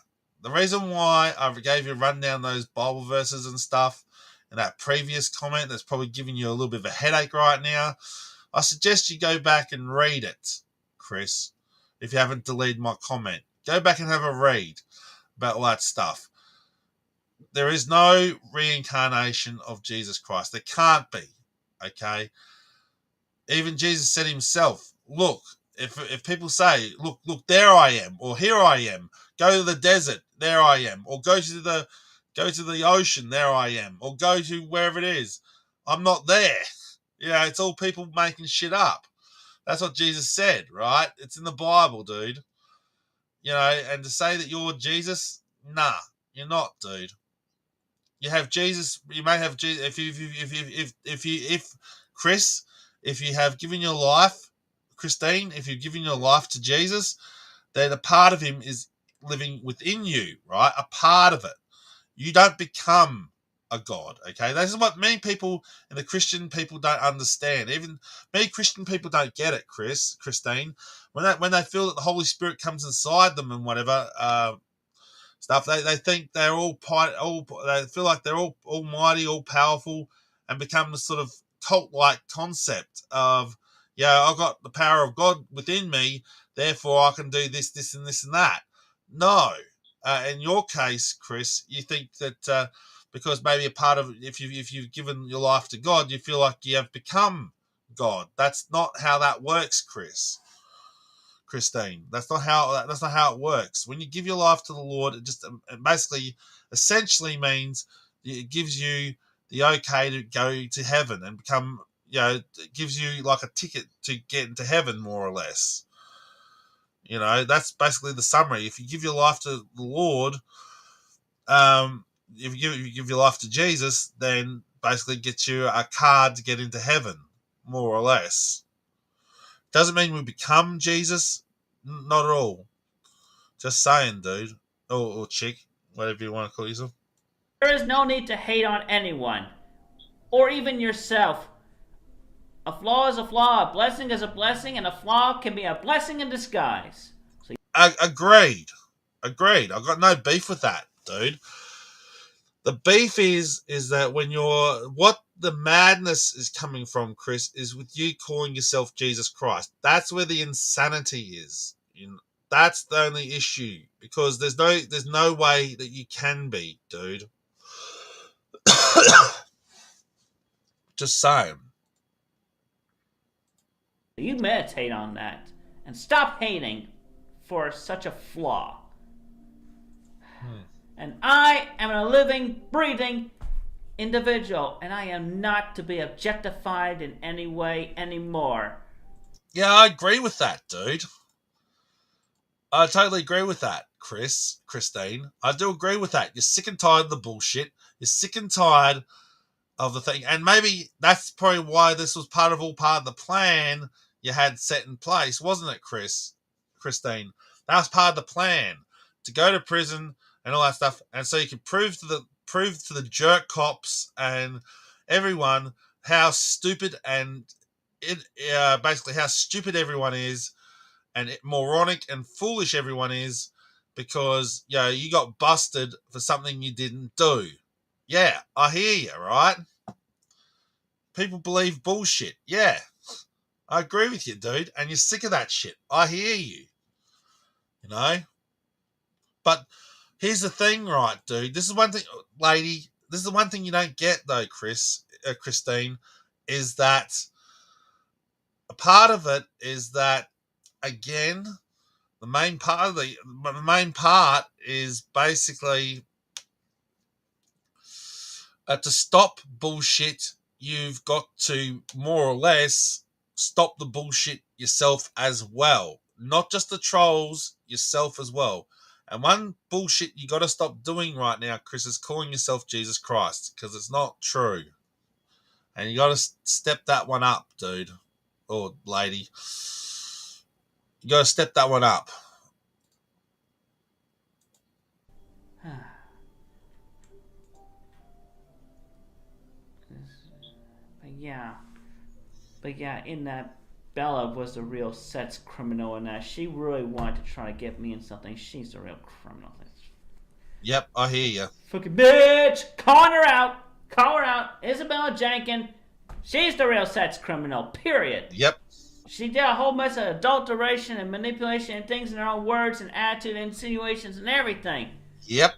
The reason why I gave you a rundown those Bible verses and stuff in that previous comment that's probably giving you a little bit of a headache right now, I suggest you go back and read it, Chris, if you haven't deleted my comment. Go back and have a read about all that stuff. There is no reincarnation of Jesus Christ. There can't be, okay? Even Jesus said himself, look, if people say, look, there I am, or here I am, go to the desert, there I am, or go to the ocean, there I am, or go to wherever it is, I'm not there. Yeah, it's all people making shit up. That's what Jesus said, right? It's in the Bible, dude. You know, and to say that you're Jesus, nah, you're not, dude. You have Jesus. You may have Jesus if Chris, if you have given your life, Christine, if you've given your life to Jesus, then a part of him is living within you, right? A part of it. You don't become a God, okay? This is what many people and the Christian people don't understand. Even many Christian people don't get it, Christine. When they feel that the Holy Spirit comes inside them and whatever, stuff. They think they're they feel like they're all almighty, all powerful, and become this sort of cult-like concept of, yeah, I've got the power of God within me, therefore I can do this, this, and this, and that. No. In your case, Chris, you think that because maybe a part of, if you've given your life to God, you feel like you have become God. That's not how that works, Christine. That's not how it works. When you give your life to the Lord, it basically essentially means it gives you the okay to go to heaven and become, it gives you like a ticket to get into heaven, more or less. You know, that's basically the summary. If you give your life to the Lord, if you give your life to Jesus, then basically gets you a card to get into heaven, more or less. Doesn't mean we become Jesus. Not at all. Just saying, dude. Or chick. Whatever you want to call yourself. There is no need to hate on anyone. Or even yourself. A flaw is a flaw. A blessing is a blessing. And a flaw can be a blessing in disguise. Agreed. I've got no beef with that, dude. The beef is that when what the madness is coming from, Chris, is with you calling yourself Jesus Christ. That's where the insanity is. That's the only issue, because there's no way that you can be, dude. Just saying. You meditate on that and stop hating for such a flaw. And I am a living, breathing individual, and I am not to be objectified in any way anymore. Yeah, I agree with that, dude. I totally agree with that, Christine. I do agree with that. You're sick and tired of the bullshit. You're sick and tired of the thing. And maybe that's probably why this was part of the plan you had set in place, wasn't it, Christine? That was part of the plan. To go to prison and all that stuff. And so you can prove to the jerk cops and everyone how stupid and basically how stupid everyone is and moronic and foolish everyone is because you got busted for something you didn't do. Yeah, I hear you, right? People believe bullshit. Yeah, I agree with you, dude. And you're sick of that shit. I hear you. You know? But here's the thing, right, dude? This is one thing, lady. This is the one thing you don't get, though, Christine, is that a part of it is that, again, the main part is basically to stop bullshit. You've got to more or less stop the bullshit yourself as well, not just the trolls, yourself as well. And one bullshit you got to stop doing right now, Chris, is calling yourself Jesus Christ, because it's not true. And you got to step that one up, dude or lady. You got to step that one up. But yeah, in that Bella was the real sex criminal, and that she really wanted to try to get me in something. She's the real criminal. Yep, I hear you. Fucking bitch! Calling her out! Call her out! Isabella Jenkins. She's the real sex criminal, period. Yep. She did a whole mess of adulteration and manipulation and things in her own words and attitude and insinuations and everything. Yep.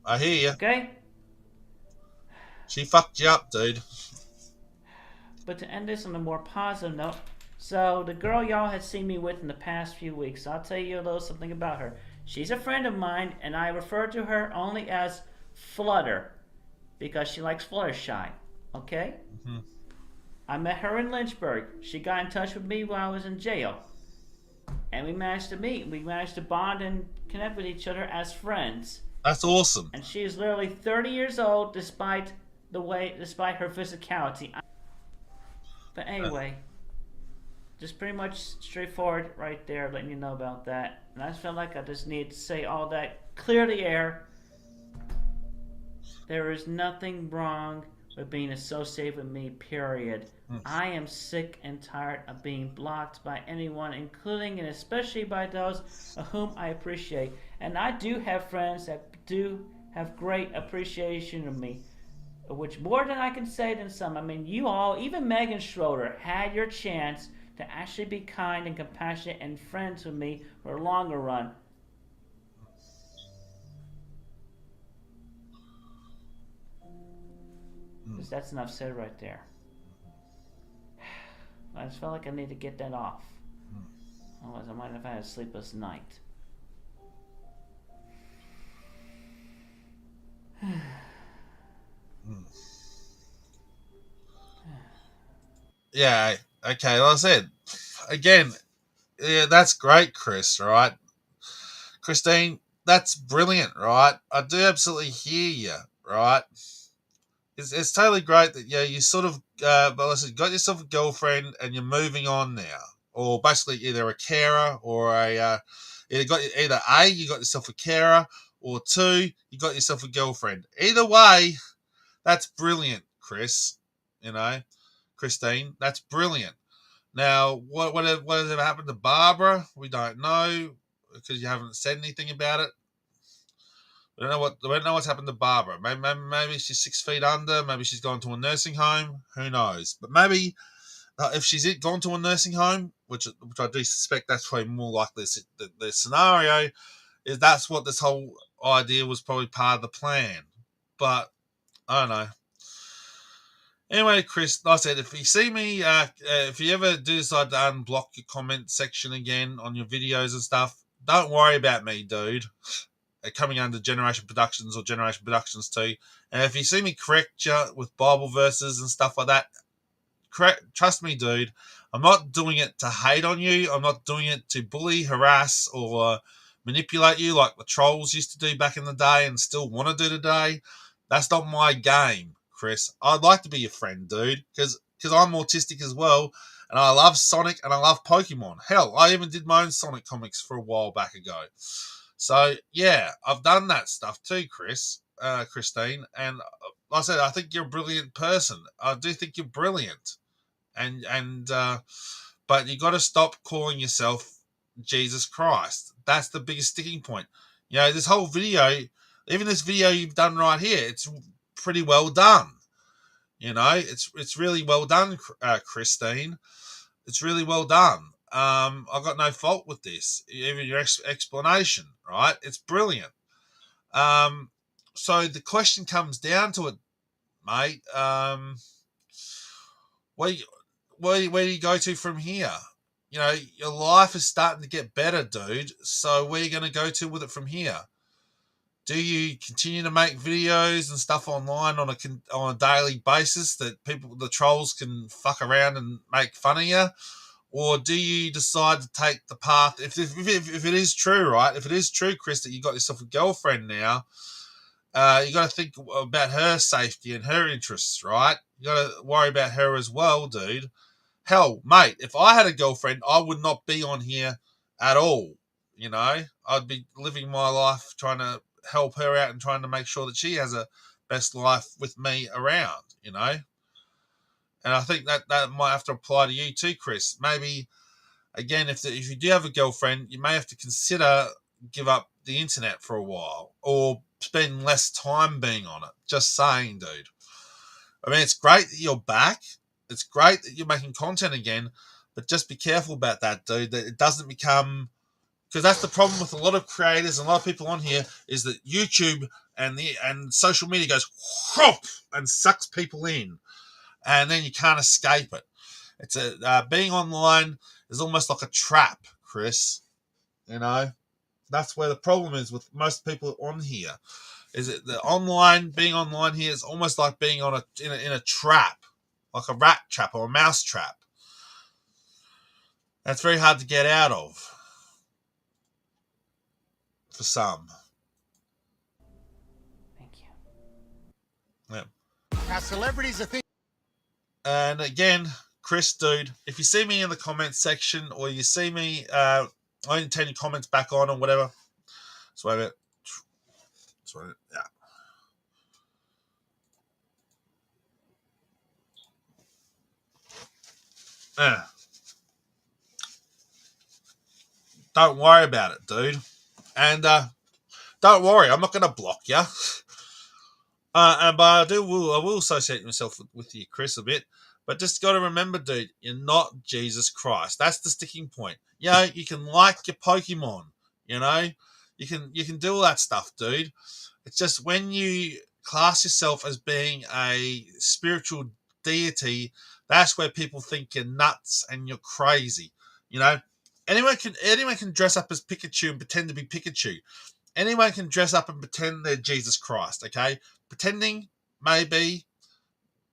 I hear you. Okay? She fucked you up, dude. But to end this on a more positive note, so the girl y'all had seen me with in the past few weeks, I'll tell you a little something about her. She's a friend of mine, and I refer to her only as Flutter, because she likes Fluttershy. Okay? Mm-hmm. I met her in Lynchburg. She got in touch with me while I was in jail. And we managed to meet. We managed to bond and connect with each other as friends. That's awesome. And she is literally 30 years old despite her physicality. But anyway, just pretty much straightforward right there, letting you know about that. And I just felt like I just need to say all that, clear the air. There is nothing wrong with being associated with me, period. I am sick and tired of being blocked by anyone, including and especially by those of whom I appreciate. And I do have friends that do have great appreciation of me, which more than I can say than some. I mean, you all, even Megan Schroeder, had your chance to actually be kind and compassionate and friends with me for a longer run. That's enough said right there. I just felt like I need to get that off. Otherwise, I might have had a sleepless night. Yeah, okay, like I said, again, yeah, that's great, Chris, right? Christine, that's brilliant, right? I do absolutely hear you, right? It's totally great that you sort of got yourself a girlfriend and you're moving on now, or basically either a carer or either A, you got yourself a carer, or two, you got yourself a girlfriend. Either way, that's brilliant, Chris. Christine, that's brilliant. Now, what has ever happened to Barbara? We don't know because you haven't said anything about it. We don't know what's happened to Barbara. Maybe she's 6 feet under. Maybe she's gone to a nursing home. Who knows? But maybe if she's gone to a nursing home, which I do suspect that's probably more likely the scenario, is that's what this whole idea was probably part of the plan. But I don't know. Anyway, Chris, like I said, if you see me, if you ever do decide to unblock your comment section again on your videos and stuff, don't worry about me, dude. Coming under Generation Productions or Generation Productions 2. And if you see me correct you with Bible verses and stuff like that, trust me, dude, I'm not doing it to hate on you. I'm not doing it to bully, harass, or manipulate you like the trolls used to do back in the day and still want to do today. That's not my game, Chris. I'd like to be your friend, dude, because I'm autistic as well, and I love Sonic and I love Pokemon. Hell, I even did my own Sonic comics for a while back ago. So yeah, I've done that stuff too, Christine, and like I said, I think you're a brilliant person. I do think you're brilliant, and but you got to stop calling yourself Jesus Christ. That's the biggest sticking point. You know, this whole video, even this video you've done right here, it's pretty well done. You know, it's really well done, Christine. It's really well done. I've got no fault with this. Even your explanation, right? It's brilliant. So the question comes down to it, mate. Where where do you go to from here? You know, your life is starting to get better, dude. So where are you going to go to with it from here? Do you continue to make videos and stuff online on a daily basis that the trolls can fuck around and make fun of you? Or do you decide to take the path? If it is true, right? If it is true, Chris, that you got yourself a girlfriend now, you got to think about her safety and her interests, right? You got to worry about her as well, dude. Hell, mate, if I had a girlfriend, I would not be on here at all. You know, I'd be living my life trying to help her out and trying to make sure that she has a best life with me around, you know. And I think that might have to apply to you too, Chris. Maybe, again, if you do have a girlfriend, you may have to consider give up the internet for a while or spend less time being on it. Just saying, dude. I mean, it's great that you're back. It's great that you're making content again, but just be careful about that, dude. That it doesn't become, because that's the problem with a lot of creators and a lot of people on here, is that YouTube and social media goes whoop and sucks people in, and then you can't escape it. It's being online is almost like a trap, Chris. You know, that's where the problem is with most people on here. Is it being online here is almost like being in a trap, like a rat trap or a mouse trap. That's very hard to get out of for some. Thank you. Yeah. Our celebrities are thing. And again, Chris, dude, if you see me in the comments section or you see me, I didn't turn your comments back on or whatever. So wait a minute. Yeah. Don't worry about it, dude. And don't worry, I'm not going to block you. But I will associate myself with you, Chris, a bit. But just got to remember, dude, you're not Jesus Christ. That's the sticking point. You know, you can like your Pokemon. You know, you can do all that stuff, dude. It's just when you class yourself as being a spiritual deity, that's where people think you're nuts and you're crazy. You know, anyone can dress up as Pikachu and pretend to be Pikachu. Anyone can dress up and pretend they're Jesus Christ. Okay, pretending maybe,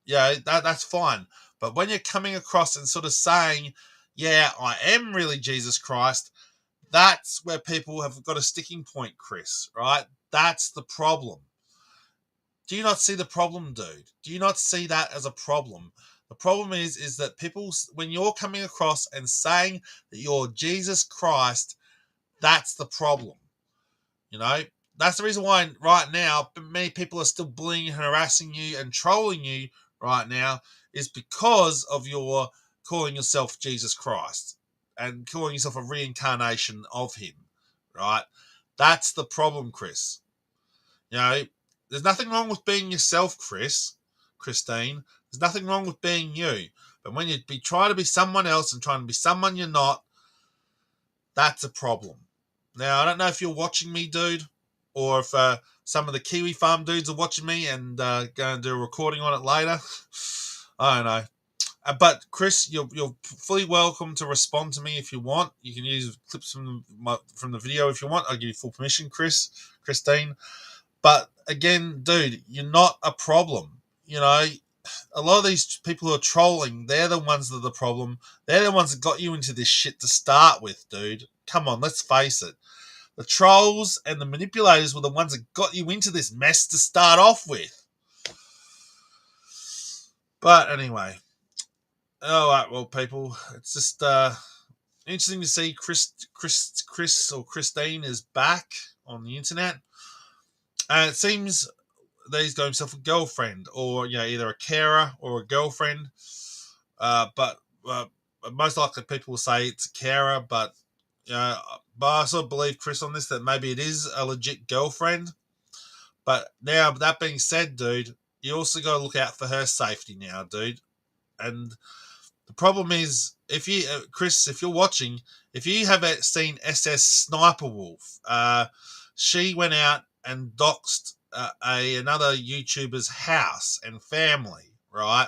yeah, that's fine. But when you're coming across and sort of saying, "Yeah, I am really Jesus Christ," that's where people have got a sticking point, Chris. Right? That's the problem. Do you not see the problem, dude? Do you not see that as a problem? The problem is that people, when you're coming across and saying that you're Jesus Christ, that's the problem. You know, that's the reason why right now many people are still bullying and harassing you and trolling you right now, is because of your calling yourself Jesus Christ and calling yourself a reincarnation of him, right? That's the problem, Chris. You know, there's nothing wrong with being yourself, Christine. There's nothing wrong with being you. But when you try to be someone else and trying to be someone you're not, that's a problem. Now, I don't know if you're watching me, dude, or if some of the Kiwi Farm dudes are watching me and going to do a recording on it later. I don't know. But Chris, you're fully welcome to respond to me if you want. You can use clips from the video if you want. I'll give you full permission, Christine. But again, dude, you're not a problem. You know, a lot of these people who are trolling, they're the ones that are the problem. They're the ones that got you into this shit to start with, dude. Come on, let's face it. The trolls and the manipulators were the ones that got you into this mess to start off with. But anyway, all right, well, people, it's just interesting to see Chris or Christine is back on the internet, and it seems that he's got himself a girlfriend, or either a carer or a girlfriend. But most likely people will say it's a carer, but I sort of believe Chris on this, that maybe it is a legit girlfriend. But now, that being said, dude, you also got to look out for her safety now, dude. And the problem is, if you, Chris, if you're watching, if you have seen SS Sniper Wolf, she went out and doxed another YouTuber's house and family, right?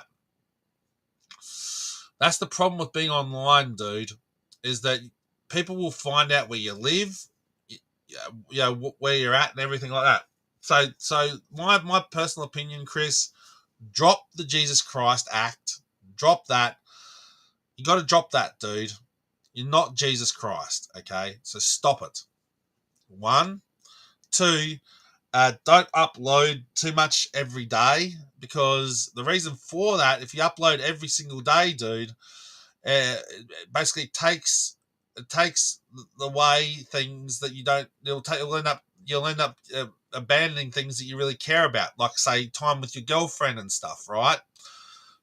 That's the problem with being online, dude, is that people will find out where you live, where you're at and everything like that. So my personal opinion, Chris, drop the Jesus Christ act. Drop that. You got to drop that, dude. You're not Jesus Christ, okay? So stop it. 1, 2, don't upload too much every day, because the reason for that, if you upload every single day, dude, it basically takes the way things that you don't. You'll end up abandoning things that you really care about, like say time with your girlfriend and stuff, right?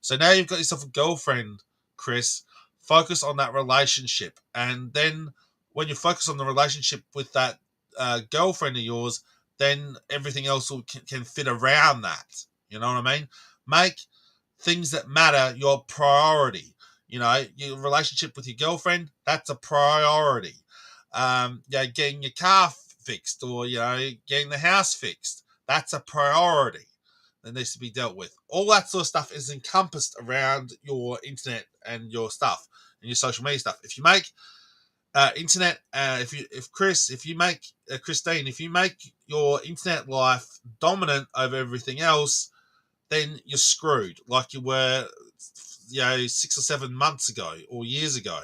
So now you've got yourself a girlfriend, Chris. Focus on that relationship, and then when you focus on the relationship with that girlfriend of yours, then everything else can fit around that. You know what I mean? Make things that matter your priority. Your relationship with your girlfriend, that's a priority. Getting your car fixed, or getting the house fixed, that's a priority that needs to be dealt with. All that sort of stuff is encompassed around your internet and your stuff and your social media stuff. If you make internet, Christine, if you make your internet life dominant over everything else, then you're screwed, like you were 6 or 7 months ago or years ago.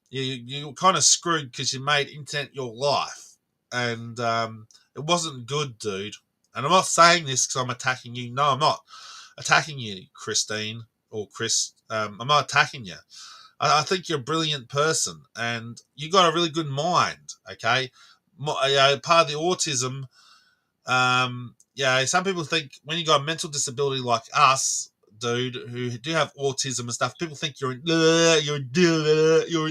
You're kind of screwed because you made internet your life, and it wasn't good, dude. And I'm not saying this because I'm attacking you. No, I'm not attacking you, Christine or Chris. I'm not attacking you. I think you're a brilliant person, and you got a really good mind. Okay, part of the autism. Some people think when you got a mental disability like us, dude, who do have autism and stuff, people think you're an idiot, you're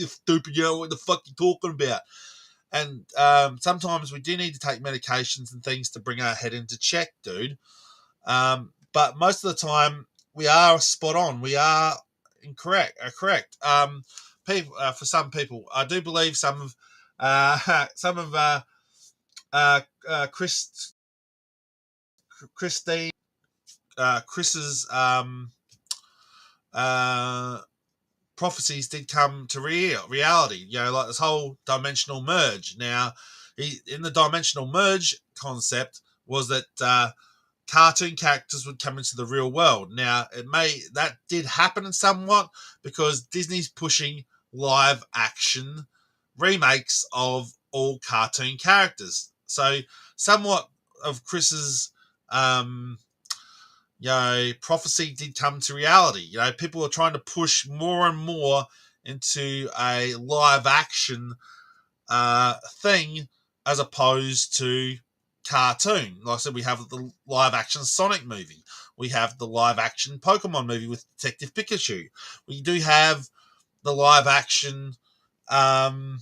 stupid, you know what the fuck you're talking about. And sometimes we do need to take medications and things to bring our head into check, dude. But most of the time, we are spot on. We are correct. People, for some people, I do believe some of Christine, Chris's prophecies did come to reality. Like this whole dimensional merge. Now, in the dimensional merge concept was that cartoon characters would come into the real world. Now, that did happen somewhat because Disney's pushing live action remakes of all cartoon characters. So, somewhat of Chris's prophecy did come to reality. People are trying to push more and more into a live action thing as opposed to cartoon. Like I said, we have the live action Sonic movie. We have the live action Pokemon movie with Detective Pikachu. We do have the live action Chip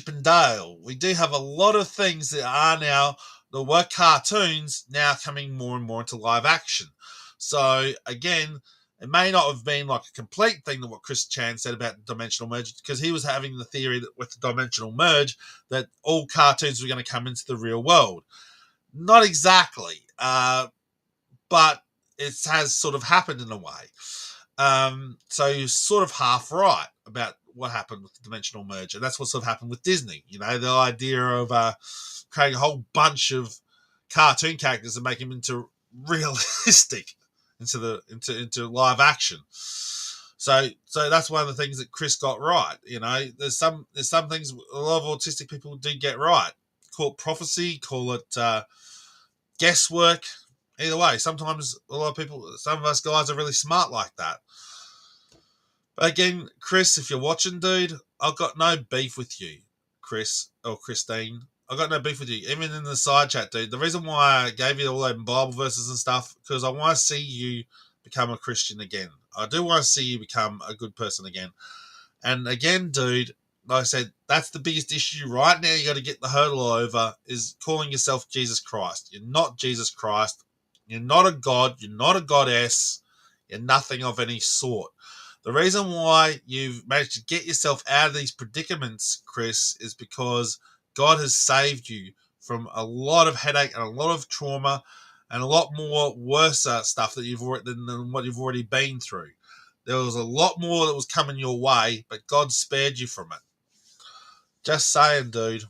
and Dale. We do have a lot of things that are now, the were cartoons, now coming more and more into live action. So again, it may not have been like a complete thing that what Chris Chan said about dimensional merge, because he was having the theory that with the dimensional merge that all cartoons were going to come into the real world. Not exactly, but it has sort of happened in a way. So you're sort of half right about what happened with the dimensional merge, and that's what sort of happened with Disney. The idea of creating a whole bunch of cartoon characters and making them into realistic, into live action. So that's one of the things that Chris got right. There's some things a lot of autistic people do get right. Call it prophecy, call it guesswork. Either way, sometimes a lot of people, some of us guys are really smart like that. But again, Chris, if you're watching, dude, I've got no beef with you, Chris or Christine. I've got no beef with you, even in the side chat, dude. The reason why I gave you all those Bible verses and stuff, because I want to see you become a Christian again. I do want to see you become a good person again. And again, dude, like I said, that's the biggest issue right now. You got to get the hurdle over is calling yourself Jesus Christ. You're not Jesus Christ. You're not a god. You're not a goddess. You're nothing of any sort. The reason why you've managed to get yourself out of these predicaments, Chris, is because God has saved you from a lot of headache and a lot of trauma and a lot more worse stuff that than what you've already been through. There was a lot more that was coming your way, but God spared you from it. Just saying, dude.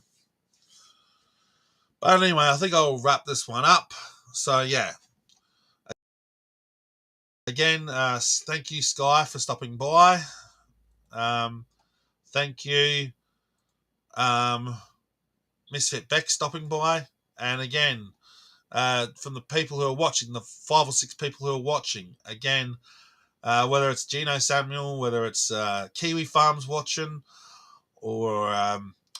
But anyway, I think I'll wrap this one up. So, yeah. Again, thank you, Sky, for stopping by. Thank you, Misfit Beck, stopping by. And again, from the people who are watching, the 5 or 6 people who are watching, again, whether it's Gino Samuel, whether it's Kiwi Farms watching, or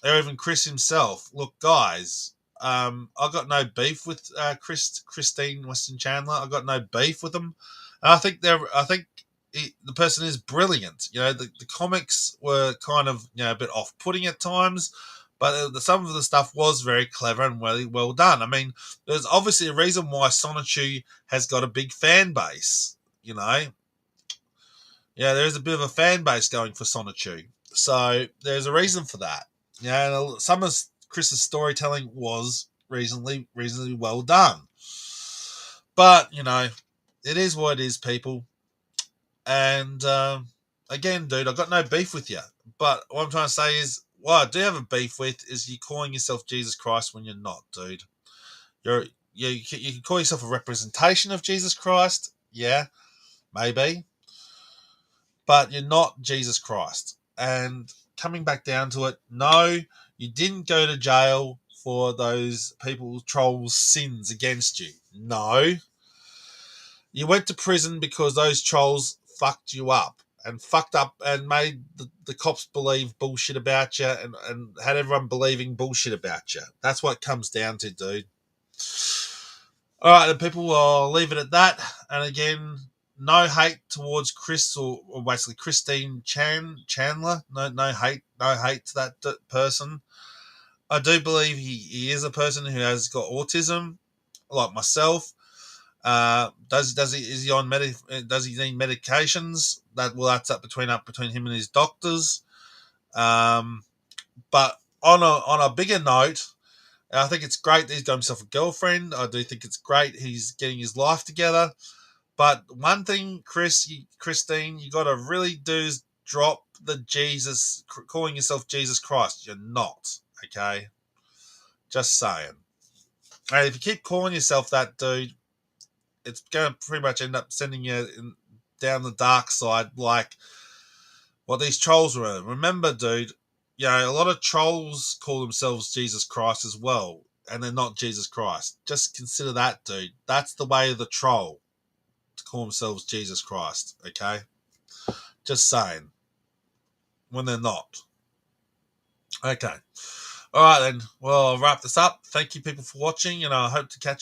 even Chris himself. Look, guys, I've got no beef with Christine Weston Chandler. I've got no beef with them. And I think the person is brilliant. The comics were kind of a bit off-putting at times, but some of the stuff was very clever and well done. I mean, there's obviously a reason why Sonichu has got a big fan base. There's a bit of a fan base going for Sonichu. So there's a reason for that. Some of Chris's storytelling was reasonably well done. But, it is what it is, people. And again, dude, I've got no beef with you. But what I'm trying to say is, what I do have a beef with is you calling yourself Jesus Christ when you're not, dude. You can call yourself a representation of Jesus Christ. Yeah, maybe. But you're not Jesus Christ. And coming back down to it, no, you didn't go to jail for those trolls' sins against you. No. You went to prison because those trolls fucked you up and made the cops believe bullshit about you and had everyone believing bullshit about you. That's what it comes down to, dude. All right, then, people, will leave it at that. And again, no hate towards Chris or basically Christine Chandler. No hate to that person. I do believe he is a person who has got autism, like myself. Is he on does he need medications? That's up between him and his doctors. But on a bigger note, I think it's great that he's got himself a girlfriend. I do think it's great he's getting his life together. But one thing, Christine, you got to really do is drop the Jesus, calling yourself Jesus Christ. You're not, okay? Just saying. And if you keep calling yourself that, dude, it's going to pretty much end up sending you down the dark side like what these trolls were. Remember, dude, a lot of trolls call themselves Jesus Christ as well, and they're not Jesus Christ. Just consider that, dude. That's the way of the troll, to call themselves Jesus Christ, okay? Just saying. When they're not. Okay. All right, then. Well, I'll wrap this up. Thank you, people, for watching, and I hope to catch